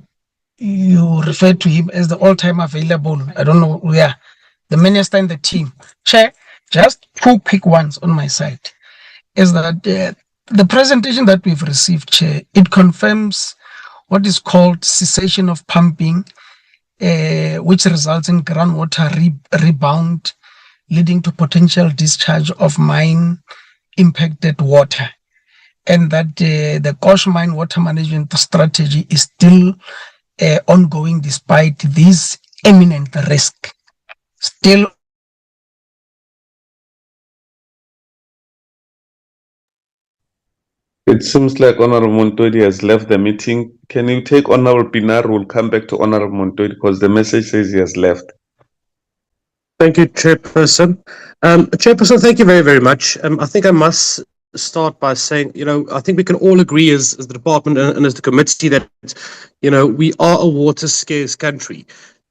you. Refer to him as the all-time available. I don't know where the minister in the team. Chair, just 2 quick ones on my side. Is that the presentation that we've received, Chair, it confirms what is called cessation of pumping, which results in groundwater rebound, leading to potential discharge of mine impacted water, and that the Kosh mine water management strategy is still ongoing despite this imminent risk. Still, it seems like Honorable Montoedi has left the meeting. Can you take Honorable Pinar? We'll come back to Honorable Montoedi because the message says he has left. Thank you, Chairperson. Chairperson, thank you very, very much. I think I must start by saying, I think we can all agree as the department and as the committee that, we are a water scarce country.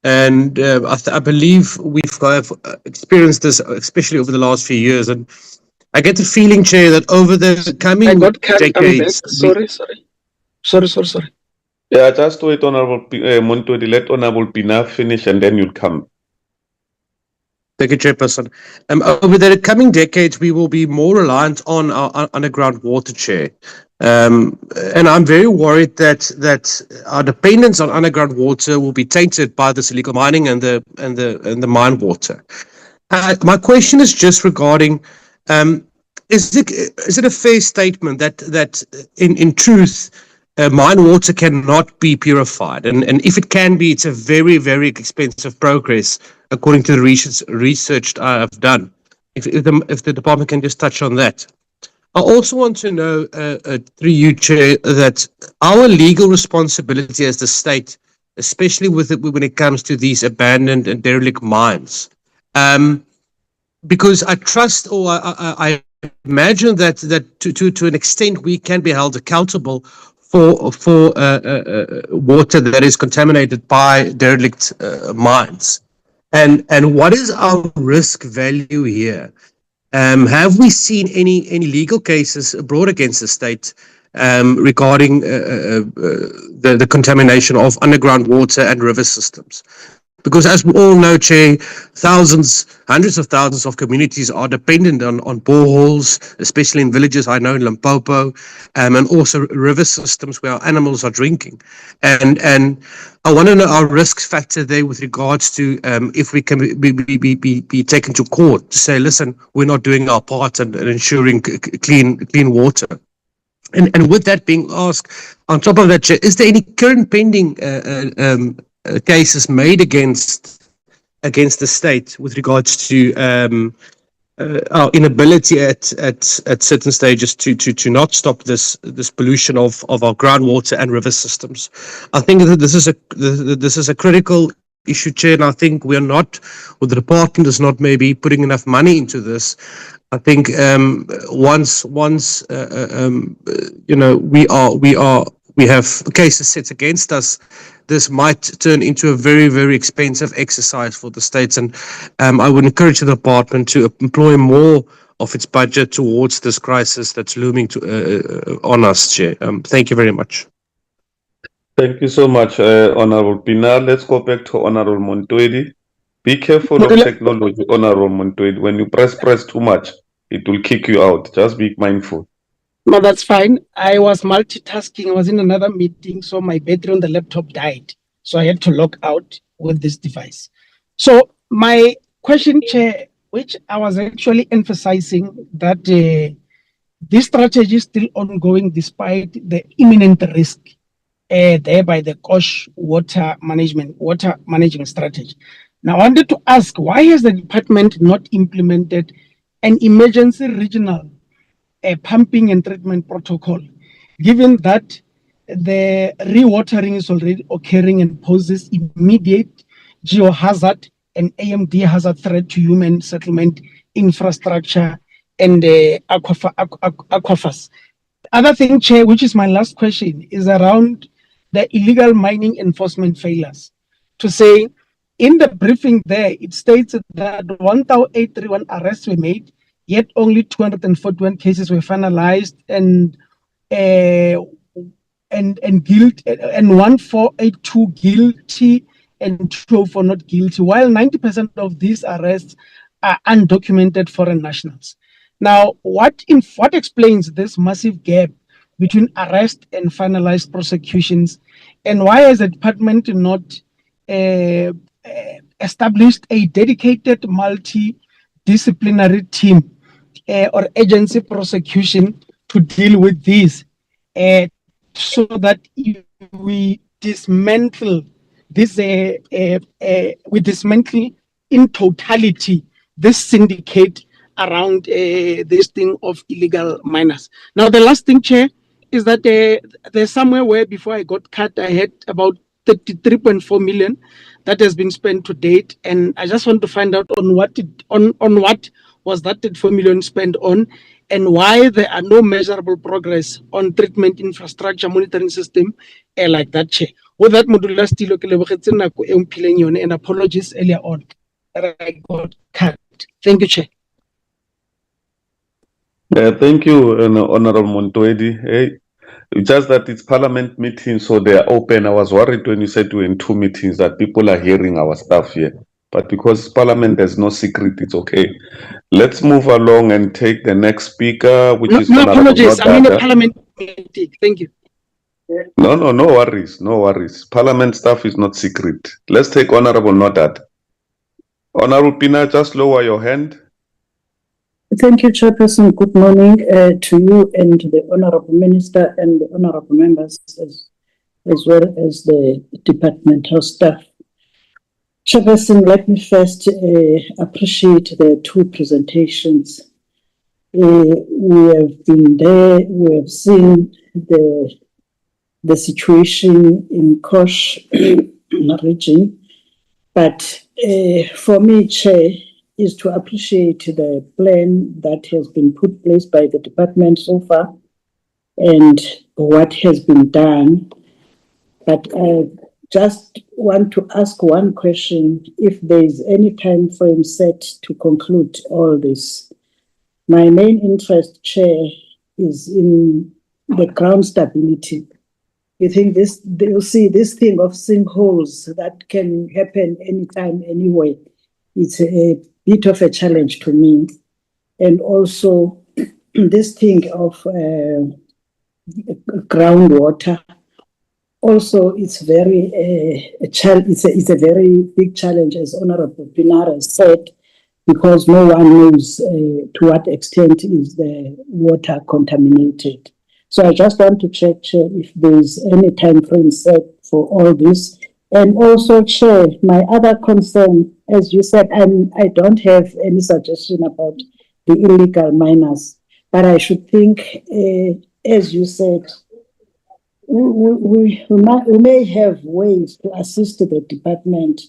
And I believe we've experienced this, especially over the last few years. And I get the feeling, Chair, that over the coming decades... Sorry. Yeah, just wait, Honorable Montoedi. Let Honorable Pinar finish and then you'll come. Thank you, Chairperson. Over the coming decades, we will be more reliant on our underground water, Chair. And I'm very worried that our dependence on underground water will be tainted by this illegal mining and the mine water. My question is just regarding: is it a fair statement that in truth mine water cannot be purified, and if it can be, it's a very, very expensive progress according to the research I've done? If the department can just touch on that. I also want to know, through you, Chair, that our legal responsibility as the state, especially when it comes to these abandoned and derelict mines, because I trust, or I imagine that to an extent we can be held accountable for water that is contaminated by derelict mines. And what is our risk value here? Have we seen any legal cases brought against the state regarding the contamination of underground water and river systems? Because as we all know, Chair, hundreds of thousands of communities are dependent on boreholes, especially in villages I know in Limpopo, and also river systems where our animals are drinking. And I want to know our risk factor there with regards to if we can be taken to court to say, listen, we're not doing our part and ensuring clean water. And with that being asked, on top of that, Chair, is there any current pending cases made against the state with regards to our inability at certain stages to not stop this pollution of our groundwater and river systems? I think that this is a critical issue, Chair, and I think we are not, or the department is not maybe putting enough money into this. I think once you know we have cases set against us, this might turn into a very, very expensive exercise for the states, and I would encourage the department to employ more of its budget towards this crisis that's looming on us, Chair. Thank you very much. Thank you so much, Honorable Pinar. Let's go back to Honorable Montoedi. Be careful of technology, Honorable Montoedi. When you press too much, it will kick you out. Just be mindful. No, that's fine. I was multitasking. I was in another meeting, so my battery on the laptop died. So I had to log out with this device. So my question, Chair, which I was actually emphasizing that this strategy is still ongoing despite the imminent risk there by the Kosh water managing strategy. Now, I wanted to ask, why has the department not implemented an emergency regional pumping and treatment protocol, given that the rewatering is already occurring and poses immediate geohazard and AMD hazard threat to human settlement infrastructure and aquifers? Other thing, Chair, which is my last question, is around the illegal mining enforcement failures. To say, in the briefing there, it states that 1,831 arrests were made, yet only 241 cases were finalized, and 1,482 guilty and 204 not guilty, while 90% of these arrests are undocumented foreign nationals. Now, what explains this massive gap between arrest and finalized prosecutions, and why has the department not established a dedicated multidisciplinary team or agency prosecution to deal with these, so that we dismantle this, we dismantle in totality this syndicate around this thing of illegal miners. Now, the last thing, Chair, is that there's somewhere where before I got cut, I had about 33.4 million that has been spent to date, and I just want to find out on what was that 34 million spent on, and why there are no measurable progress on treatment infrastructure monitoring system like that, Chair. With that, Modula Stilo, and apologies earlier on that I got cut. Thank you, Chair. Thank you, Honorable Montoedi. Hey, just that it's Parliament meetings, so they are open. I was worried when you said we're in two meetings that people are hearing our stuff here. But because Parliament has no secret, it's okay. Let's move along and take the next speaker, which is no Honorable apologies. Nodada. I'm in a Parliament meeting. Thank you. No worries, no worries. Parliament stuff is not secret. Let's take Honorable Nodada. Honorable Pina, just lower your hand. Thank you, Chairperson. Good morning to you and the Honorable Minister and the Honorable Members, as well as the departmental staff. Chairperson, let me first appreciate the two presentations. We have been there, we have seen the situation in Kosh region, but for me, Chair, is to appreciate the plan that has been put in place by the department so far and what has been done. But I just want to ask one question, if there is any time frame set to conclude all this. My main interest, Chair, is in the ground stability. You think you'll see this thing of sinkholes that can happen anytime, anyway. It's a bit of a challenge to me. And also this thing of groundwater, also it's very it's a very big challenge, as Honorable Pinar has said, because no one knows to what extent is the water contaminated. So I just want to check if there's any time frame set for all this. And also, Chair, my other concern, as you said, I don't have any suggestion about the illegal miners, but I should think, as you said, we may have ways to assist the department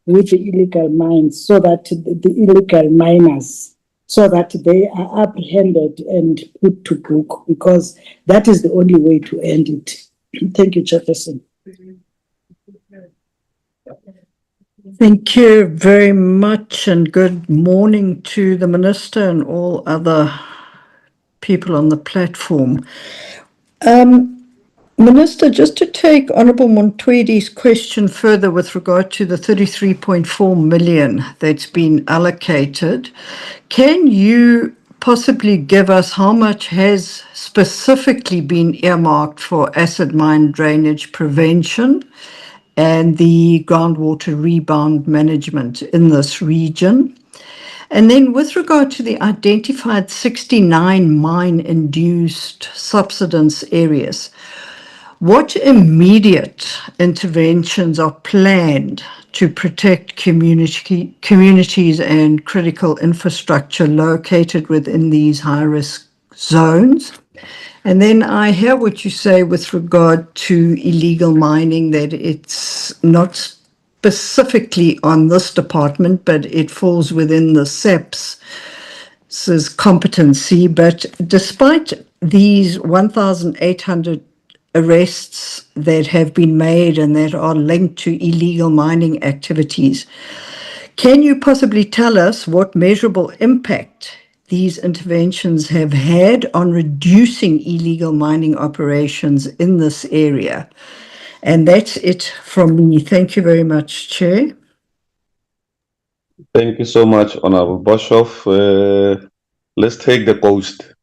with the illegal mines, so that the illegal miners, so that they are apprehended and put to book, because that is the only way to end it. Thank you, Chairperson. Thank you very much, and good morning to the Minister and all other people on the platform. Minister, just to take Honourable Montwedi's question further with regard to the 33.4 million that's been allocated, can you possibly give us how much has specifically been earmarked for acid mine drainage prevention and the groundwater rebound management in this region? And then with regard to the identified 69 mine-induced subsidence areas, what immediate interventions are planned to protect communities and critical infrastructure located within these high-risk zones? And then I hear what you say with regard to illegal mining, that it's not specifically on this department, but it falls within the SEP's competency. But despite these 1,800 arrests that have been made and that are linked to illegal mining activities, can you possibly tell us what measurable impact these interventions have had on reducing illegal mining operations in this area? And that's it from me. Thank you very much, Chair. Thank you so much, Honorable Boshoff. Let's take the coast.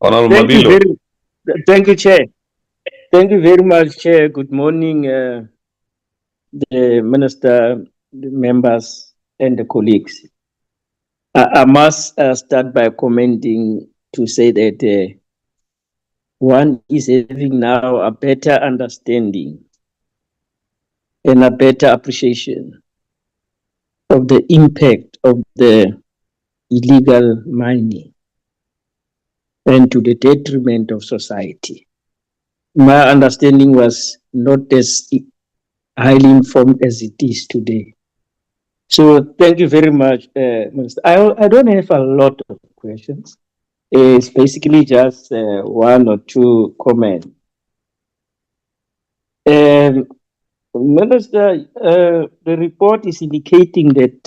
Honorable Mabilo. Thank you, Chair. Thank you very much, Chair. Good morning, the Minister, the members, and the colleagues. I must start by commenting to say that one is having now a better understanding and a better appreciation of the impact of the illegal mining and to the detriment of society. My understanding was not as highly informed as it is today. So thank you very much, Minister. I don't have a lot of questions. It's basically just one or two comments. Minister, the report is indicating that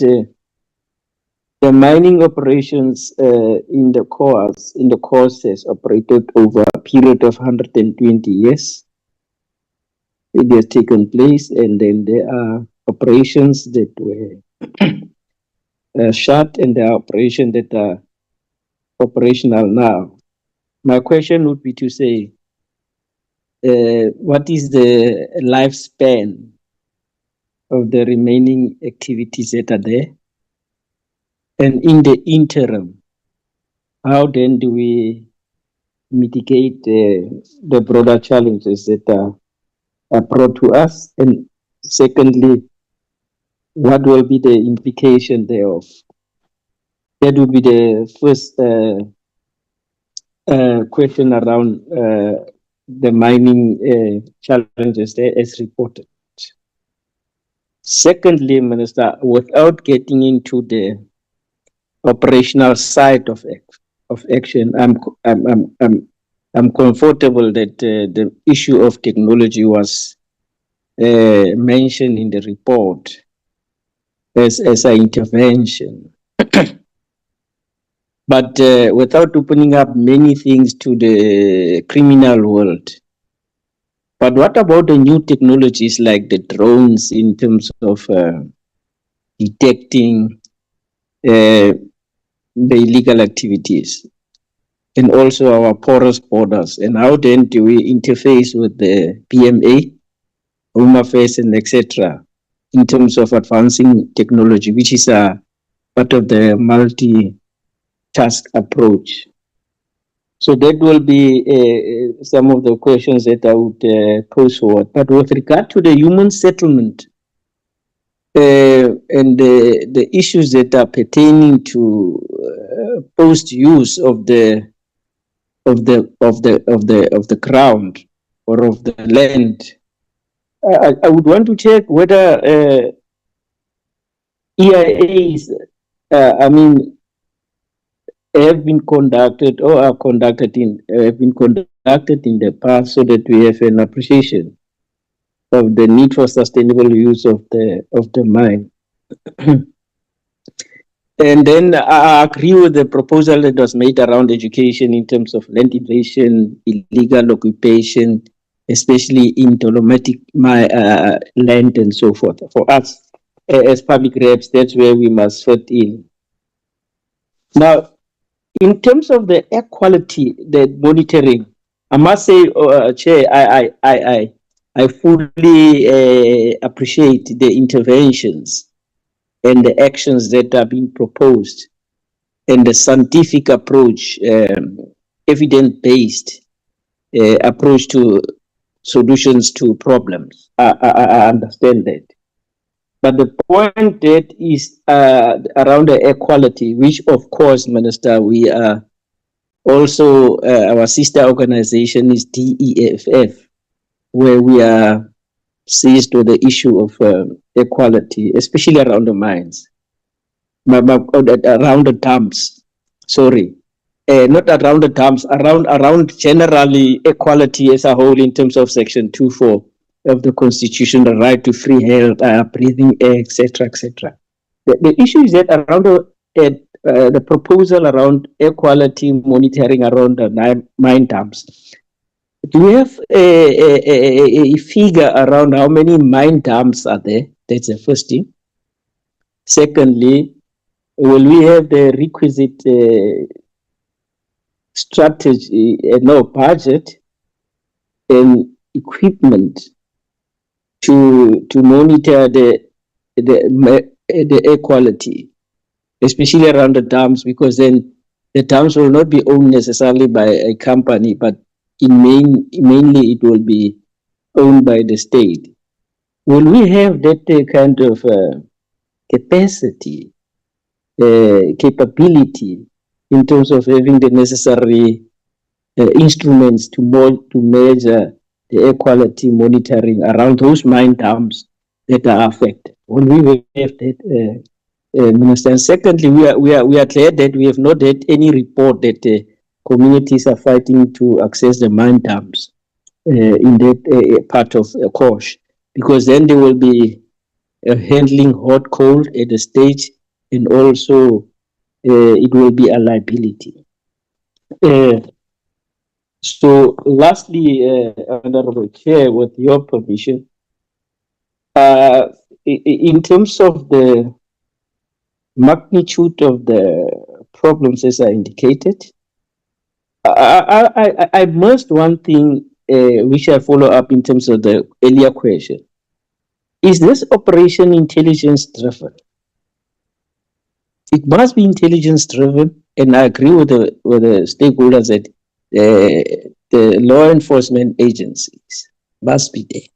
the mining operations in the courses operated over a period of 120 years. It has taken place, and then there are operations that were shut, and there are operations that are operational now. My question would be to say, what is the lifespan of the remaining activities that are there? And in the interim, how then do we mitigate the broader challenges that are brought to us? And secondly, what will be the implication thereof? That would be the first question around the mining challenges there as reported. Secondly, Minister, without getting into the operational side of action, I'm comfortable that the issue of technology was mentioned in the report as an intervention. But without opening up many things to the criminal world. But what about the new technologies like the drones in terms of detecting the illegal activities, and also our porous borders? And how then do we interface with the PMA, Home Affairs, and etc. in terms of advancing technology, which is a part of the multi-task approach? So that will be some of the questions that I would pose forward. But with regard to the human settlement and the issues that are pertaining to post-use of the of the ground or of the land. I would want to check whether EIAs, have been conducted or are conducted have been conducted in the past, so that we have an appreciation of the need for sustainable use of the mine. And then I agree with the proposal that was made around education in terms of land invasion, illegal occupation, especially in dolomitic land and so forth. For us, as public reps, that's where we must fit in. Now, in terms of the air quality, the monitoring, I must say, Chair, I fully appreciate the interventions and the actions that are being proposed, and the scientific approach, evidence-based approach to solutions to problems. I understand that. But the point that is around the air quality, which of course, Minister, we are also, our sister organization is DEFF, where we are seized with the issue of air quality, especially around the mines, around the dams, sorry. Not around the dams, around generally equality as a whole in terms of Section 2.4 of the Constitution, the right to free health, breathing air, etc., etc. The issue is that around the proposal around air quality monitoring around the mine dams, do we have a figure around how many mine dams are there? That's the first thing. Secondly, will we have the requisite strategy, budget and equipment to monitor the air quality, especially around the dams, because then the dams will not be owned necessarily by a company, but mainly it will be owned by the state. Will we have that kind of capacity, capability in terms of having the necessary instruments to measure the air quality monitoring around those mine dams that are affected? Will we have that, Minister? And secondly, we are glad that we have not had any report that communities are fighting to access the mine dams in that part of Kosh, because then they will be handling hot, cold at the stage, and also it will be a liability. So lastly, Honorable Chair, with your permission, in terms of the magnitude of the problems as I indicated, I must one thing which I follow up in terms of the earlier question. Is this operation intelligence driven? It must be intelligence driven, and I agree with the stakeholders that the law enforcement agencies must be there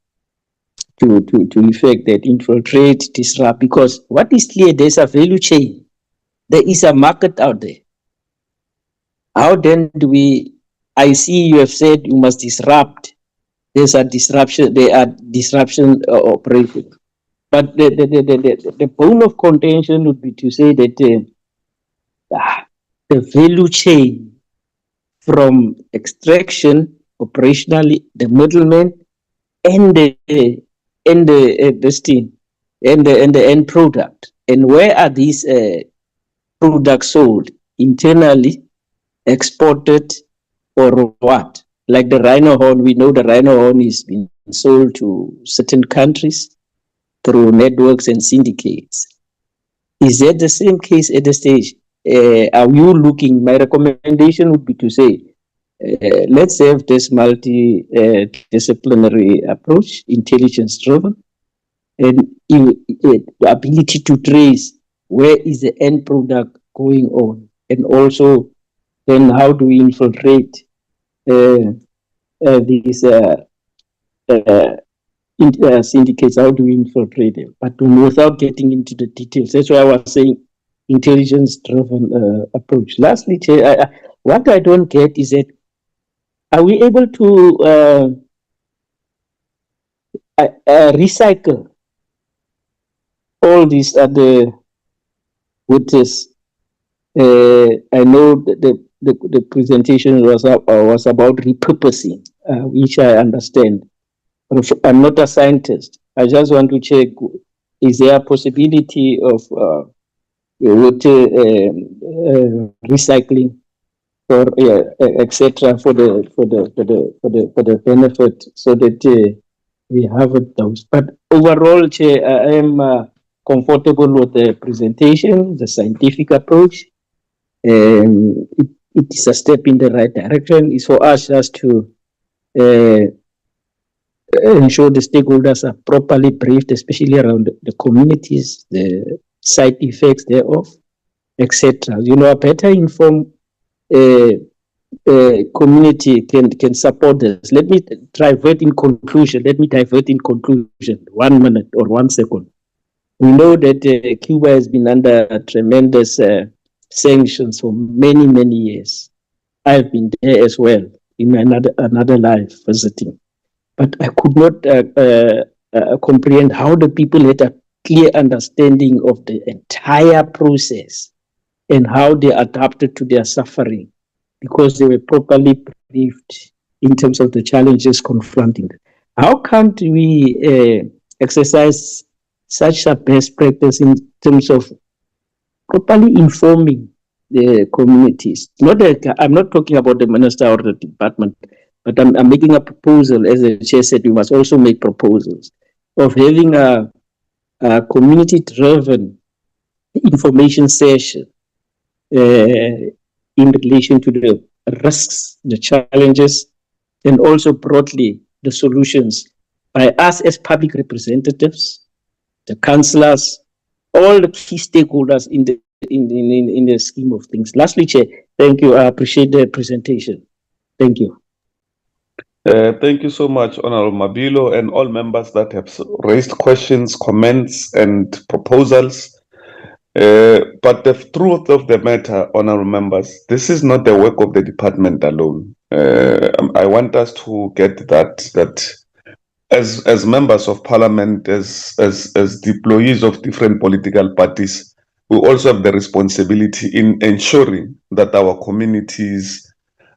to effect that, infiltrate, disrupt, because what is clear, there's a value chain. There is a market out there. How then do we, I see you have said you must disrupt. There's a disruption, there are disruption operations. But the bone of contention would be to say that the value chain from extraction, operationally, the middleman, and the end product, and where are these products sold? Internally, exported, or what? Like the rhino horn, we know the rhino horn is being sold to certain countries through networks and syndicates. Is that the same case at the stage? Are you looking? My recommendation would be to say, let's have this multi-disciplinary approach, intelligence-driven, and the ability to trace where is the end product going on, and also then how do we infiltrate these syndicates? How do we infiltrate them? But without getting into the details. That's why I was saying intelligence-driven approach. Lastly, Chair, what I don't get is that are we able to recycle all these other waters? I know that the presentation was about repurposing, which I understand. I'm not a scientist. I just want to check: is there a possibility of water recycling or etc. for the benefit, so that we have those. But overall, Chair, I am comfortable with the presentation, the scientific approach. It is a step in the right direction. It's for us just to ensure the stakeholders are properly briefed, especially around the communities, the side effects thereof, etc. A better informed community can support this. Let me divert in conclusion. 1 minute or 1 second. We know that Cuba has been under tremendous sanctions for many, many years. I've been there as well in another life visiting. But I could not comprehend how the people had a clear understanding of the entire process and how they adapted to their suffering, because they were properly briefed in terms of the challenges confronting. How can't we exercise such a best practice in terms of properly informing the communities? I'm not talking about the minister or the department, but I'm making a proposal. As the chair said, we must also make proposals of having a community-driven information session in relation to the risks, the challenges, and also broadly the solutions by us as public representatives, the councillors, all the key stakeholders in the scheme of things. Lastly, Chair, thank you. I appreciate the presentation. Thank you. Thank you so much, Honorable Mabilo, and all members that have raised questions, comments, and proposals. But the truth of the matter, honorable members, this is not the work of the department alone. I want us to get that as members of parliament, as employees of different political parties, we also have the responsibility in ensuring that our communities,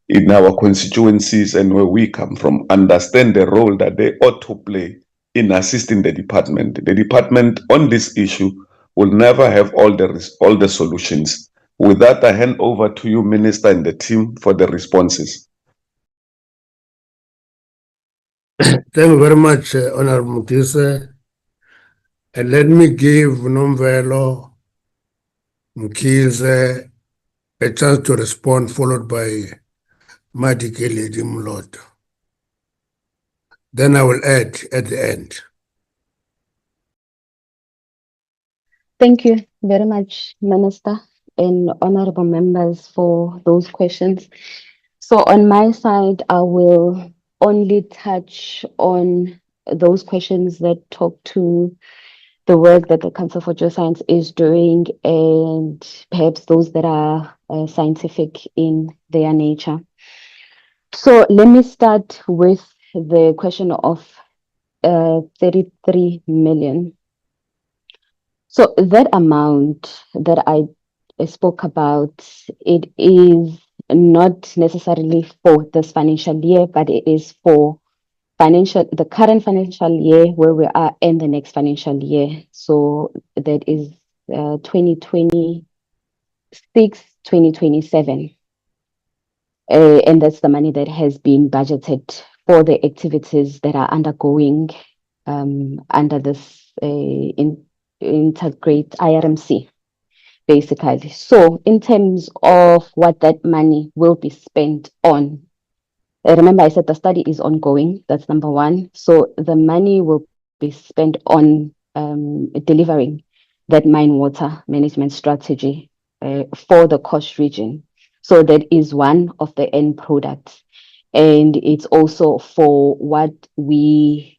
in our constituencies and where we come from, understand the role that they ought to play in assisting the department. The department on this issue will never have all the solutions. With that, I hand over to you, Minister, and the team for the responses. Thank you very much, Honorable Mutise. And let me give Nomvelo Mkize a chance to respond, followed by Madikeli Dimlot. Then I will add at the end. Thank you very much, Minister and honorable members, for those questions. So on my side, I will only touch on those questions that talk to the work that the Council for Geoscience is doing, and perhaps those that are scientific in their nature. So let me start with the question of 33 million. So that amount that I spoke about, it is not necessarily for this financial year, but it is for the current financial year where we are in the next financial year. So that is 2026, 2027. And that's the money that has been budgeted for the activities that are undergoing under this integrate IRMC, basically. So in terms of what that money will be spent on, remember I said the study is ongoing. That's number one. So the money will be spent on delivering that mine water management strategy for the coast region. So that is one of the end products. And it's also for what we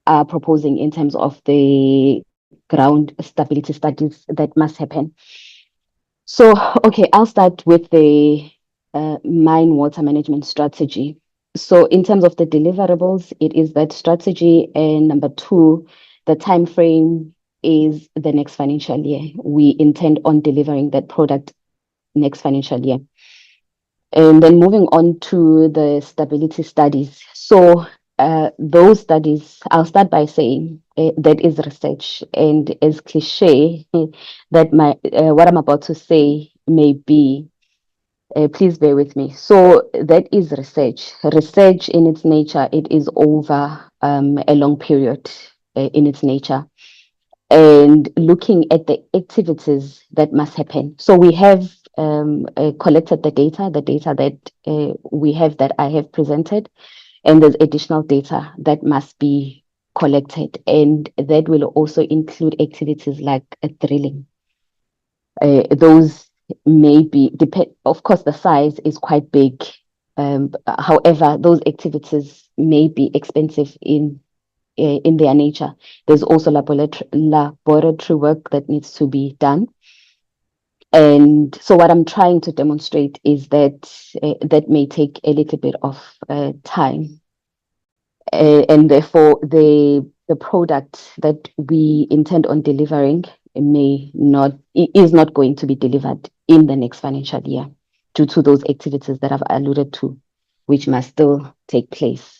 are proposing in terms of the ground stability studies that must happen. So, okay, I'll start with the mine water management strategy. So in terms of the deliverables, it is that strategy. And number two, the time frame is the next financial year. We intend on delivering that product next financial year. And then moving on to the stability studies. So those studies, I'll start by saying that is research, and as cliche that what I'm about to say may be, please bear with me. So that is research. Research in its nature, it is over a long period in its nature, and looking at the activities that must happen. So we have collected the data that we have, that I have presented, and there's additional data that must be collected, and that will also include activities like drilling. Those may be of course the size is quite big, however those activities may be expensive in their nature. There's also laboratory work that needs to be done. And so what I'm trying to demonstrate is that that may take a little bit of time. And therefore, the product that we intend on delivering is not going to be delivered in the next financial year due to those activities that I've alluded to, which must still take place.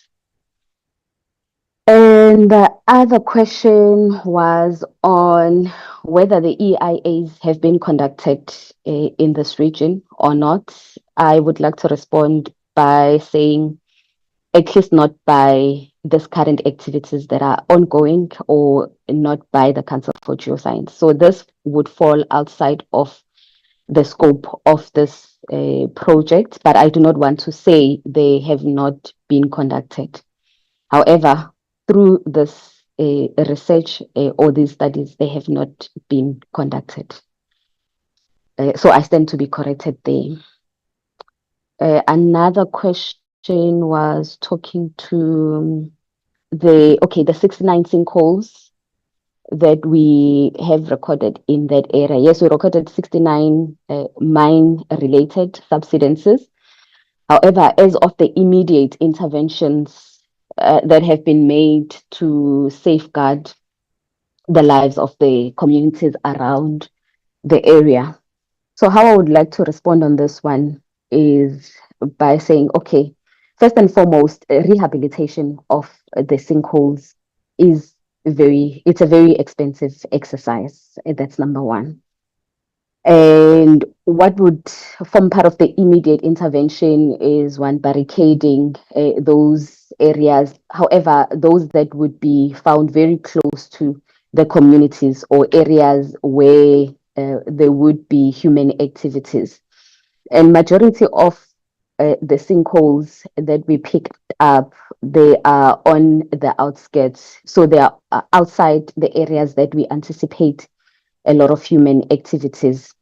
And the other question was on whether the EIAs have been conducted in this region or not. I would like to respond by saying, at least not by this current activities that are ongoing, or not by the Council for Geoscience. So this would fall outside of the scope of this project, but I do not want to say they have not been conducted. However, through this research or these studies, they have not been conducted. So I stand to be corrected there. Another question was talking to the 69 sinkholes that we have recorded in that area. Yes, we recorded 69 mine-related subsidences. However, as of the immediate interventions that have been made to safeguard the lives of the communities around the area. So how I would like to respond on this one is by saying, okay, first and foremost, rehabilitation of the sinkholes is a very expensive exercise. That's number one. And what would form part of the immediate intervention is one, barricading those areas. However, those that would be found very close to the communities or areas where there would be human activities. And majority of the sinkholes that we picked up, they are on the outskirts. So they are outside the areas that we anticipate a lot of human activities.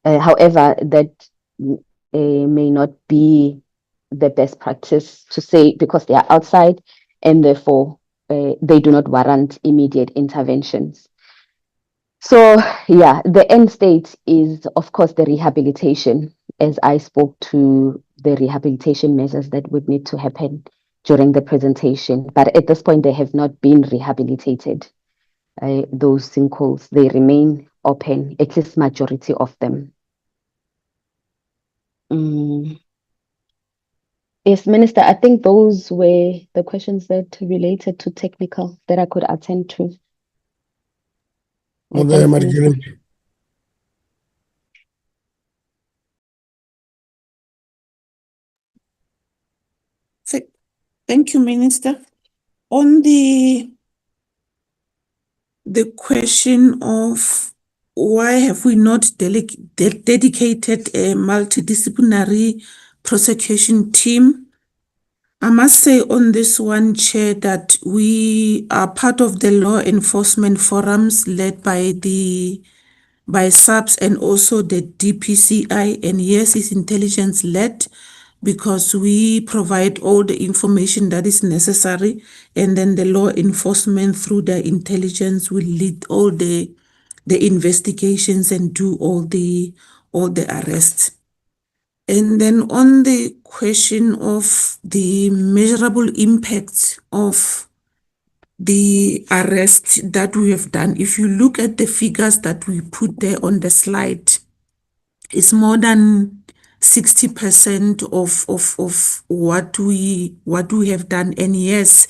However, that may not be the best practice to say, because they are outside and therefore they do not warrant immediate interventions. So yeah, the end state is, of course, the rehabilitation, as I spoke to the rehabilitation measures that would need to happen during the presentation. But at this point, they have not been rehabilitated. Those sinkholes, they remain open, at least majority of them. Yes, Minister, I think those were the questions that related to technical that I could attend to. Madam Marjorie. Thank you, Minister. On the question of why have we not dedicated a multidisciplinary prosecution team, I must say on this one, Chair, that we are part of the law enforcement forums led by SAPS and also the DPCI, and yes, it's intelligence led, because we provide all the information that is necessary, and then the law enforcement through the intelligence will lead all the investigations and do all the arrests. And then on the question of the measurable impact of the arrest that we have done, if you look at the figures that we put there on the slide, it's more than 60% of what we have done. And yes,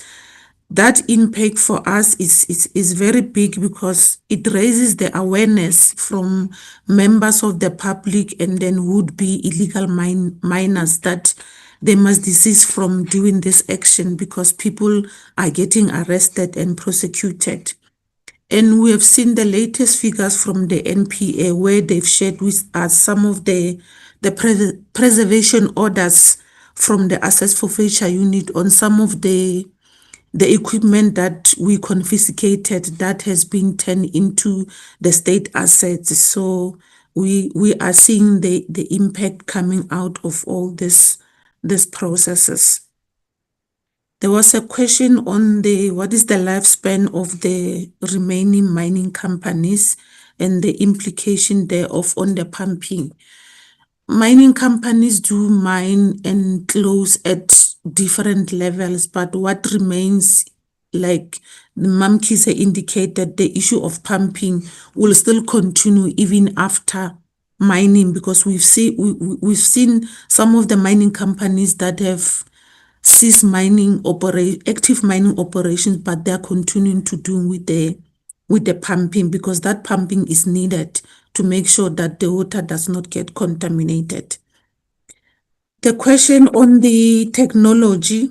that impact for us is very big because it raises the awareness from members of the public and then would be illegal miners that they must desist from doing this action because people are getting arrested and prosecuted. And we have seen the latest figures from the NPA where they've shared with us some of the preservation orders from the Assets Forfeiture Unit on some of the equipment that we confiscated that has been turned into the state assets. So we are seeing the impact coming out of all these processes. There was a question on what is the lifespan of the remaining mining companies and the implication thereof on the pumping. Mining companies do mine and close at different levels, but what remains, like Mamkise indicated, the issue of pumping will still continue even after mining, because we've seen some of the mining companies that have ceased active mining operations, but they're continuing to do with the pumping, because that pumping is needed to make sure that the water does not get contaminated. The question on the technology,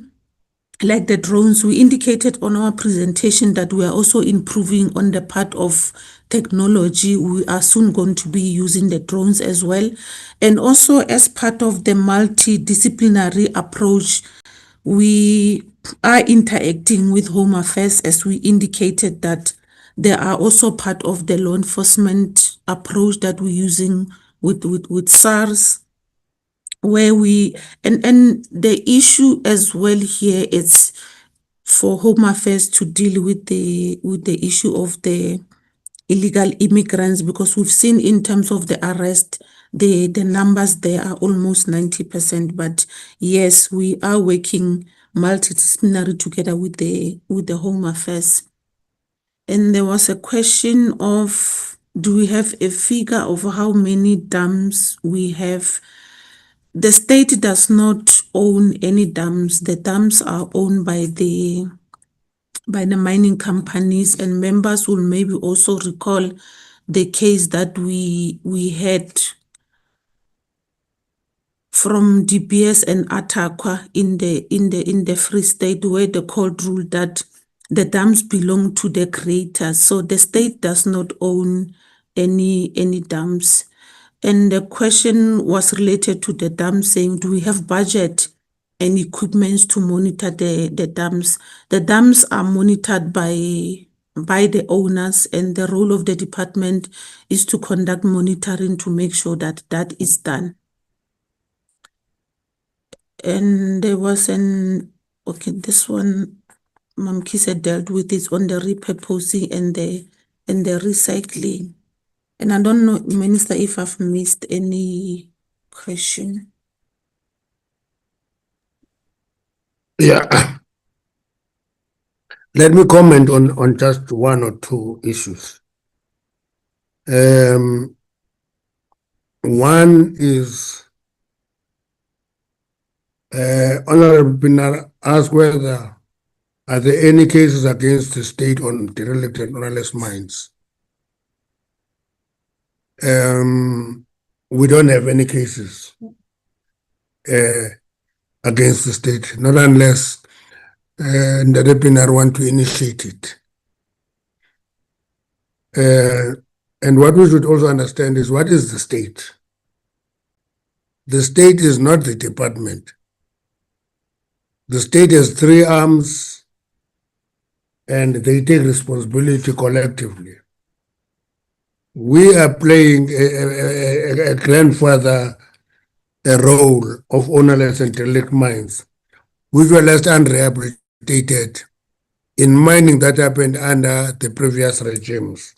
like the drones, we indicated on our presentation that we are also improving on the part of technology. We are soon going to be using the drones as well. And also as part of the multidisciplinary approach, we are interacting with Home Affairs, as we indicated that they are also part of the law enforcement approach that we're using with SARS, where and the issue as well here is for Home Affairs to deal with the issue of the illegal immigrants, because we've seen in terms of the arrest, the numbers there are almost 90%. But yes, we are working multidisciplinary together with the Home Affairs. And there was a question of, do we have a figure of how many dams we have? The state does not own any dams. The dams are owned by the mining companies, and members will maybe also recall the case that we had from DBS and Atakwa in the Free State, where the court ruled that the dams belong to the creators. So the state does not own any dams. And the question was related to the dams, saying, do we have budget and equipment to monitor the dams? The dams are monitored by the owners, and the role of the department is to conduct monitoring to make sure that that is done. And there was this one, Mamkise dealt with it on the repurposing and the recycling. And I don't know, Minister, if I've missed any question. Yeah. Let me comment on just one or two issues. One is, Honorable Pinar asked whether are there any cases against the state on derelict and ownerless mines. We don't have any cases against the state, not unless Ndade Pinar want to initiate it. And what we should also understand is, what is the state? The state is not the department. The state has three arms and they take responsibility collectively. We are playing a grandfather role of ownerless and derelict mines, which were left unrehabilitated in mining that happened under the previous regimes,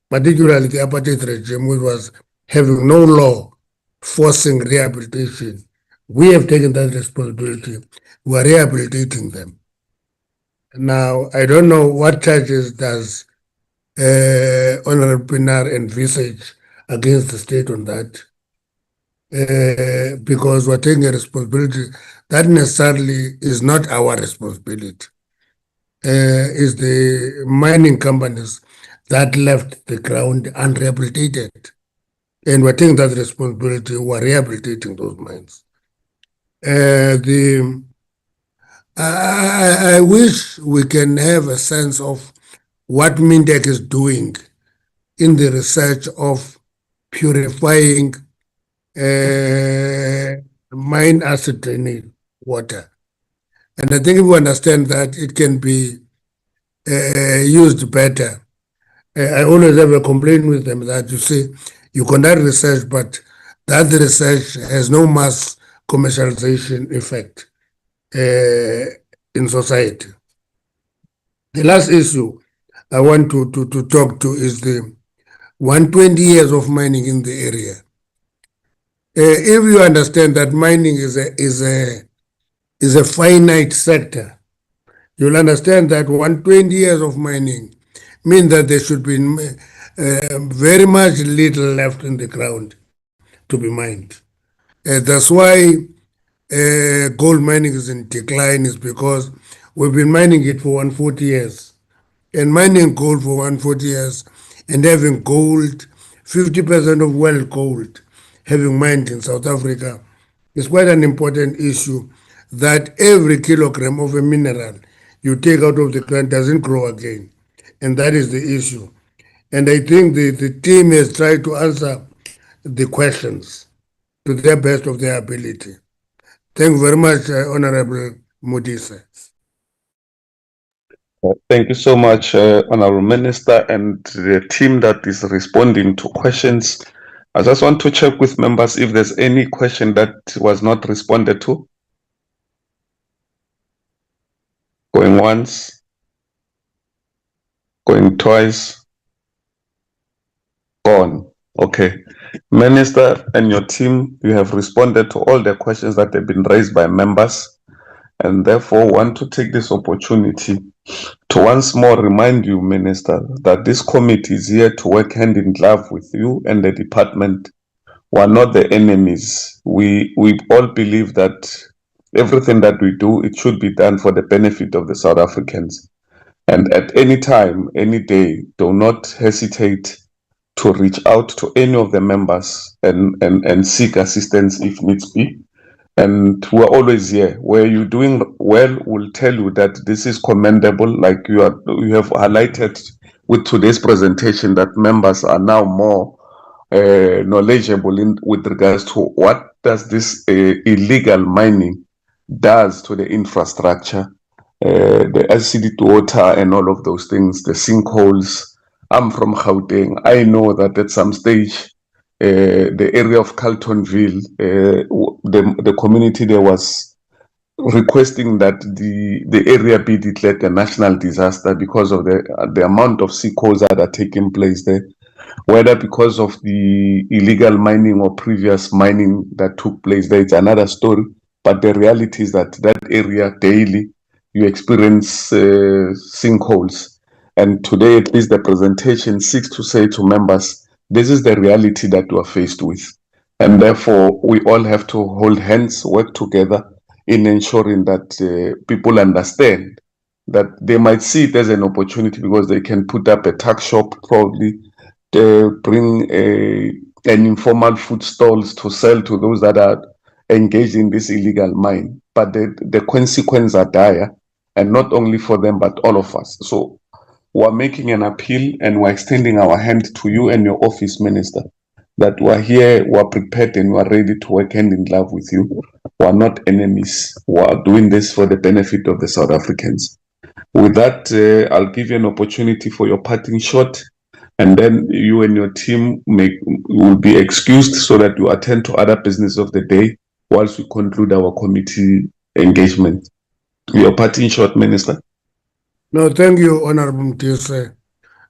particularly the apartheid regime, which was having no law forcing rehabilitation. We have taken that responsibility. We are rehabilitating them. Now, I don't know what charges does Honorable Pinar envisage against the state on that, because we're taking a responsibility that necessarily is not our responsibility. Is the mining companies that left the ground unrehabilitated. And we're taking that responsibility, we're rehabilitating those mines. I wish we can have a sense of what Mindec is doing in the research of purifying mine acid drainage water. And I think if we understand that, it can be used better. I always have a complaint with them that you say you conduct research, but that research has no mass commercialization effect in society. The last issue I want to talk to is the 120 years of mining in the area. If you understand that mining is a finite sector, you'll understand that 120 years of mining means that there should be very much little left in the ground to be mined. That's why gold mining is in decline, is because we've been mining it for 140 years. And mining gold for 140 years and having gold, 50% of world gold, having mined in South Africa, is quite an important issue, that every kilogram of a mineral you take out of the ground doesn't grow again. And that is the issue. And I think the team has tried to answer the questions to the best of their ability. Thank you very much, Honorable Modise. Thank you so much, Honorable Minister, and the team that is responding to questions. I just want to check with members if there's any question that was not responded to. Going once, going twice, gone. Okay. Minister and your team, you have responded to all the questions that have been raised by members, and therefore want to take this opportunity to once more remind you, Minister, that this committee is here to work hand in glove with you and the department. We are not the enemies. We all believe that everything that we do, it should be done for the benefit of the South Africans. And at any time, any day, do not hesitate to reach out to any of the members and seek assistance if needs be. And we're always here. Where you're doing well, we'll tell you that this is commendable, like you have highlighted with today's presentation, that members are now more knowledgeable with regards to what does this illegal mining does to the infrastructure, the acidic water and all of those things, the sinkholes. I'm from Gauteng. I know that at some stage, the area of Carltonville, the community there was requesting that the area be declared a national disaster because of the amount of sinkholes that are taking place there, whether because of the illegal mining or previous mining that took place there. It's another story, but the reality is that area daily you experience sinkholes. And today, at least, the presentation seeks to say to members, this is the reality that we are faced with. And therefore, we all have to hold hands, work together in ensuring that people understand that they might see it as an opportunity because they can put up a tuck shop, probably bring an informal food stalls to sell to those that are engaged in this illegal mine. But the consequences are dire, and not only for them, but all of us. So we're making an appeal and we're extending our hand to you and your office, Minister, that we're here, we're prepared, and we're ready to work hand in glove with you. We're not enemies. We're doing this for the benefit of the South Africans. With that, I'll give you an opportunity for your parting shot, and then you and your team will be excused so that you attend to other business of the day whilst we conclude our committee engagement. Your parting shot, Minister. No, thank you, Honorable Mtise.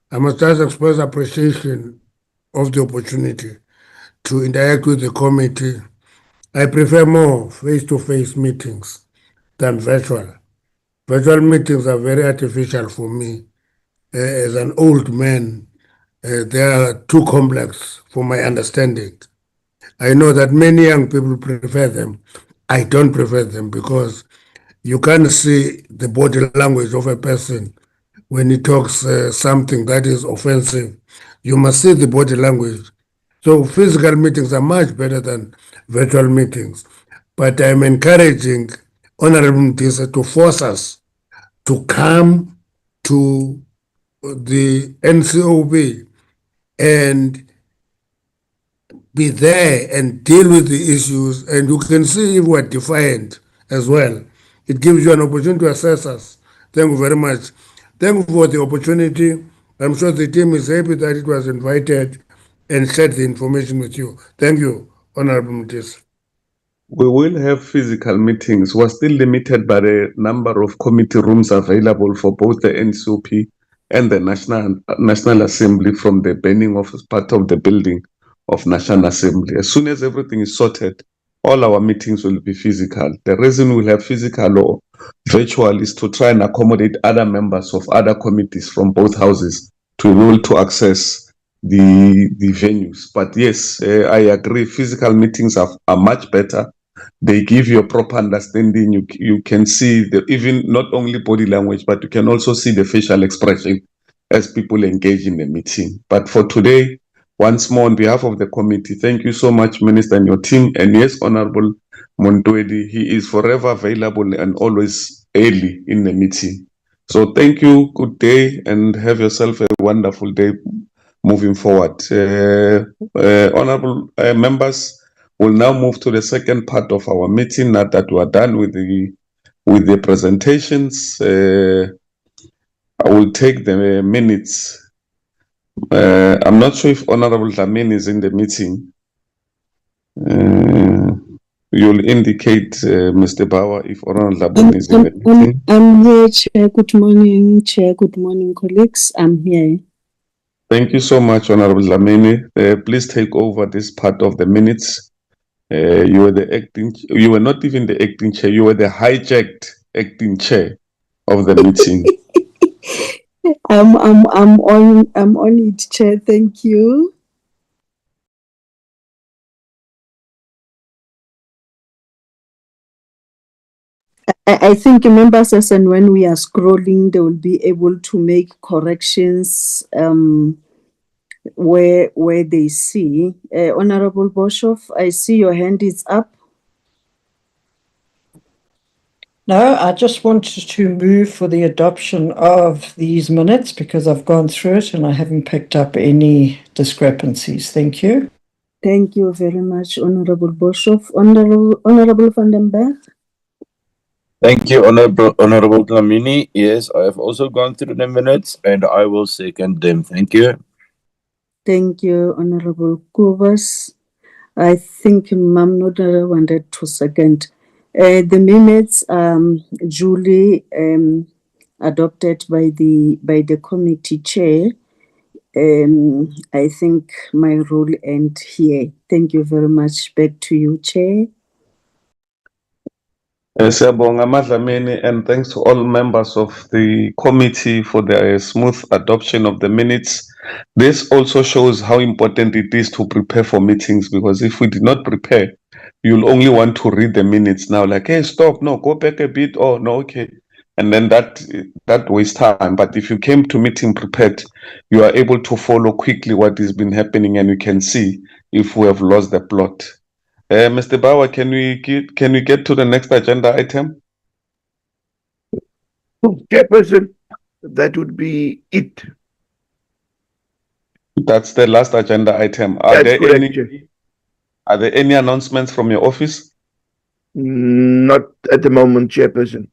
I must just express appreciation of the opportunity to interact with the committee. I prefer more face-to-face meetings than virtual. Virtual meetings are very artificial for me. As an old man, they are too complex for my understanding. I know that many young people prefer them. I don't prefer them because you can't see the body language of a person when he talks something that is offensive. You must see the body language. So physical meetings are much better than virtual meetings. But I'm encouraging Honorable Mtisa to force us to come to the NCOB and be there and deal with the issues, and you can see if we're defiant as well. It gives you an opportunity to assess us. Thank you very much. Thank you for the opportunity. I'm sure the team is happy that it was invited and shared the information with you. Thank you, Honorable Mtisa. We will have physical meetings. We're still limited by the number of committee rooms available for both the NCOP and the National Assembly from the burning of part of the building of National Assembly. As soon as everything is sorted, all our meetings will be physical. The reason we'll have physical or virtual is to try and accommodate other members of other committees from both houses to be able to access the venues. But yes, I agree, physical meetings are much better. They give you a proper understanding. You can see even not only body language, but you can also see the facial expression as people engage in the meeting. But for today, once more on behalf of the committee, thank you so much, Minister, and your team. And yes, Honorable Montwedi, he is forever available and always early in the meeting. So thank you, good day, and have yourself a wonderful day moving forward. Honorable members, we'll now move to the second part of our meeting. Now that we are done with the presentations, I will take the minutes. I'm not sure if Honorable Dlamini is in the meeting. You'll indicate, Mr. Bauer, if Honorable Dlamini is in the meeting. I'm here, Chair. Good morning, Chair. Good morning, colleagues. I'm here. Thank you so much, Honorable Dlamini. Please take over this part of the minutes. You were the acting. You were not even the acting chair. You were the hijacked acting chair of the meeting. I'm on it, Chair. Thank you. I think members, as and when we are scrolling, they will be able to make corrections where they see. Honorable Boshoff, I see your hand is up. No, I just wanted to move for the adoption of these minutes because I've gone through it and I haven't picked up any discrepancies. Thank you. Thank you very much, Honorable Boshoff. Honorable Van den Berg. Thank you, Honorable Dlamini. Yes, I have also gone through the minutes and I will second them. Thank you. Thank you, Honorable Kubas. I think Mamnoda wanted to second. The minutes duly adopted by the committee chair. I think my role ends here. Thank you very much. Back to you, Chair. Siyabonga Madlamini, and thanks to all members of the committee for the smooth adoption of the minutes. This also shows how important it is to prepare for meetings, because if we did not prepare, you'll only want to read the minutes now, like, hey, stop, no, go back a bit, oh, no, okay. And then that wastes time. But if you came to meeting prepared, you are able to follow quickly what has been happening, and you can see if we have lost the plot. Mr. Bauer, can we get to the next agenda item? Chairperson, that would be it. That's the last agenda item. That's correct, Chair. Are there any announcements from your office? Not at the moment, Chairperson.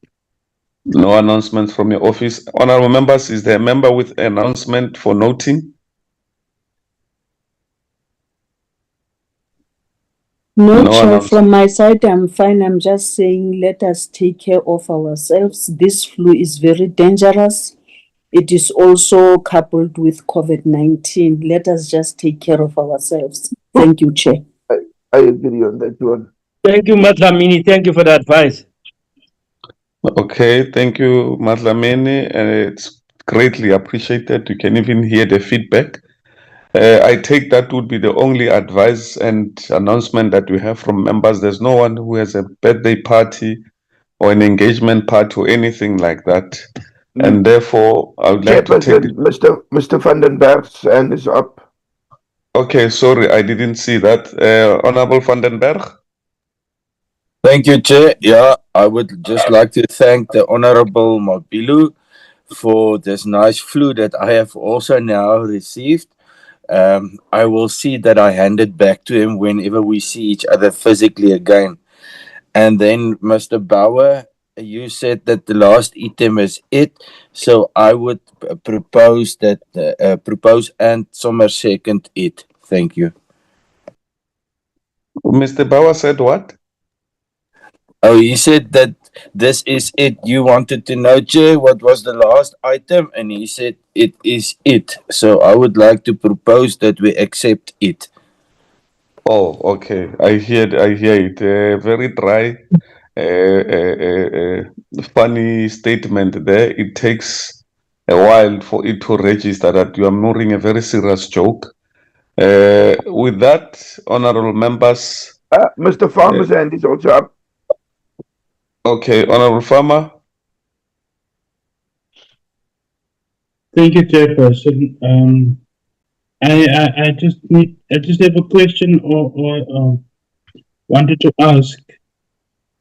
No announcements from your office. Honorable members, is there a member with an announcement for noting? No, Chair, from my side, I'm fine. I'm just saying, let us take care of ourselves. This flu is very dangerous. It is also coupled with COVID-19. Let us just take care of ourselves. Thank you, Chair. I agree on that one. Thank you, Matlamini. Thank you for the advice. Okay, thank you, Madlamini. It's greatly appreciated. You can even hear the feedback. I take that would be the only advice and announcement that we have from members. There's no one who has a birthday party or an engagement party or anything like that. And therefore, I would like to take Chairperson, Mr. Van den Berg's hand is up. Okay, sorry, I didn't see that. Honorable Van den Berg. Thank you, Chair. Yeah, I would just like to thank the Honorable Mapilu for this nice flu that I have also now received. I will see that I hand it back to him whenever we see each other physically again. And then, Mr. Bauer, you said that the last item is it, so I would propose that propose and Sommer second it. Thank you. Mr. Bauer said what? Oh, he said that this is it. You wanted to know, Chair, what was the last item, and he said it is it. So I would like to propose that we accept it. Oh, okay. I hear it. Very dry, funny statement there. It takes a while for it to register that you are making a very serious joke. With that, honorable members. Mr. Farmer's hand is also up. Okay, Honorable Farmer. Thank you, Chairperson. I just have a question or wanted to ask.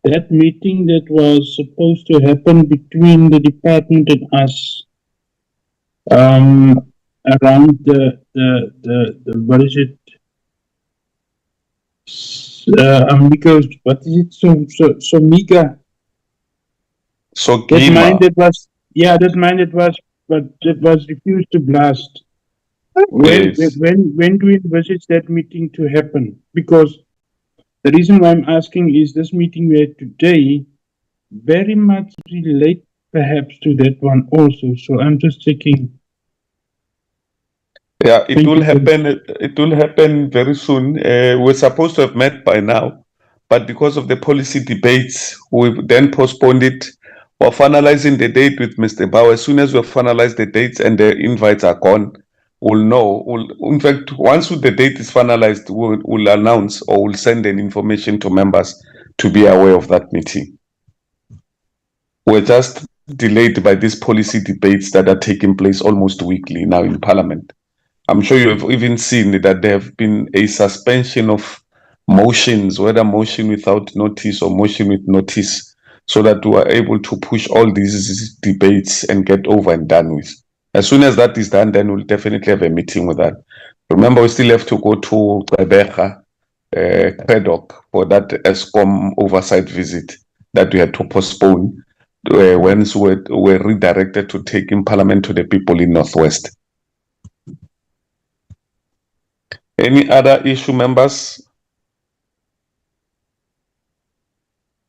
That meeting that was supposed to happen between the department and us, around the what is it? Because what is it? So Mika. So that mine that was but it was refused to blast. When do we envisage that meeting to happen? Because the reason why I'm asking is this meeting we had today very much relate perhaps to that one also. So I'm just checking. Yeah, it will happen. It will happen very soon. We're supposed to have met by now, but because of the policy debates, we then postponed it. We're finalizing the date with Mr. Bauer. As soon as we've finalized the dates and the invites are gone, we'll know. In fact, once the date is finalized, we'll announce or we'll send an information to members to be aware of that meeting. We're just delayed by these policy debates that are taking place almost weekly now in Parliament. I'm sure you have even seen that there have been a suspension of motions, whether motion without notice or motion with notice, so that we are able to push all these debates and get over and done with. As soon as that is done, then we'll definitely have a meeting with that. Remember, we still have to go to Rebecca, Creddock for that ESCOM oversight visit that we had to postpone once we were redirected to taking Parliament to the people in Northwest. Any other issue, members?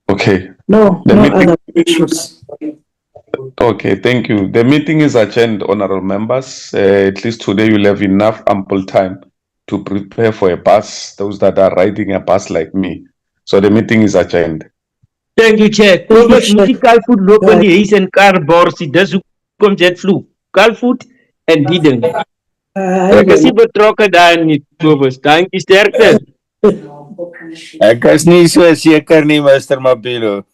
Okay. No other issues. Okay, thank you. The meeting is adjourned, honorable members. At least today you'll have enough ample time to prepare for a bus, those that are riding a bus like me. So the meeting is adjourned. Thank you, Chair. Kobus musical food locally is and car borsi does come jet flu. Car food and didn't. Ek is nie betrokke daarin nie, Kobus. Dankie sterkte. Ek is nie so seker nie, Mr. Mapilo.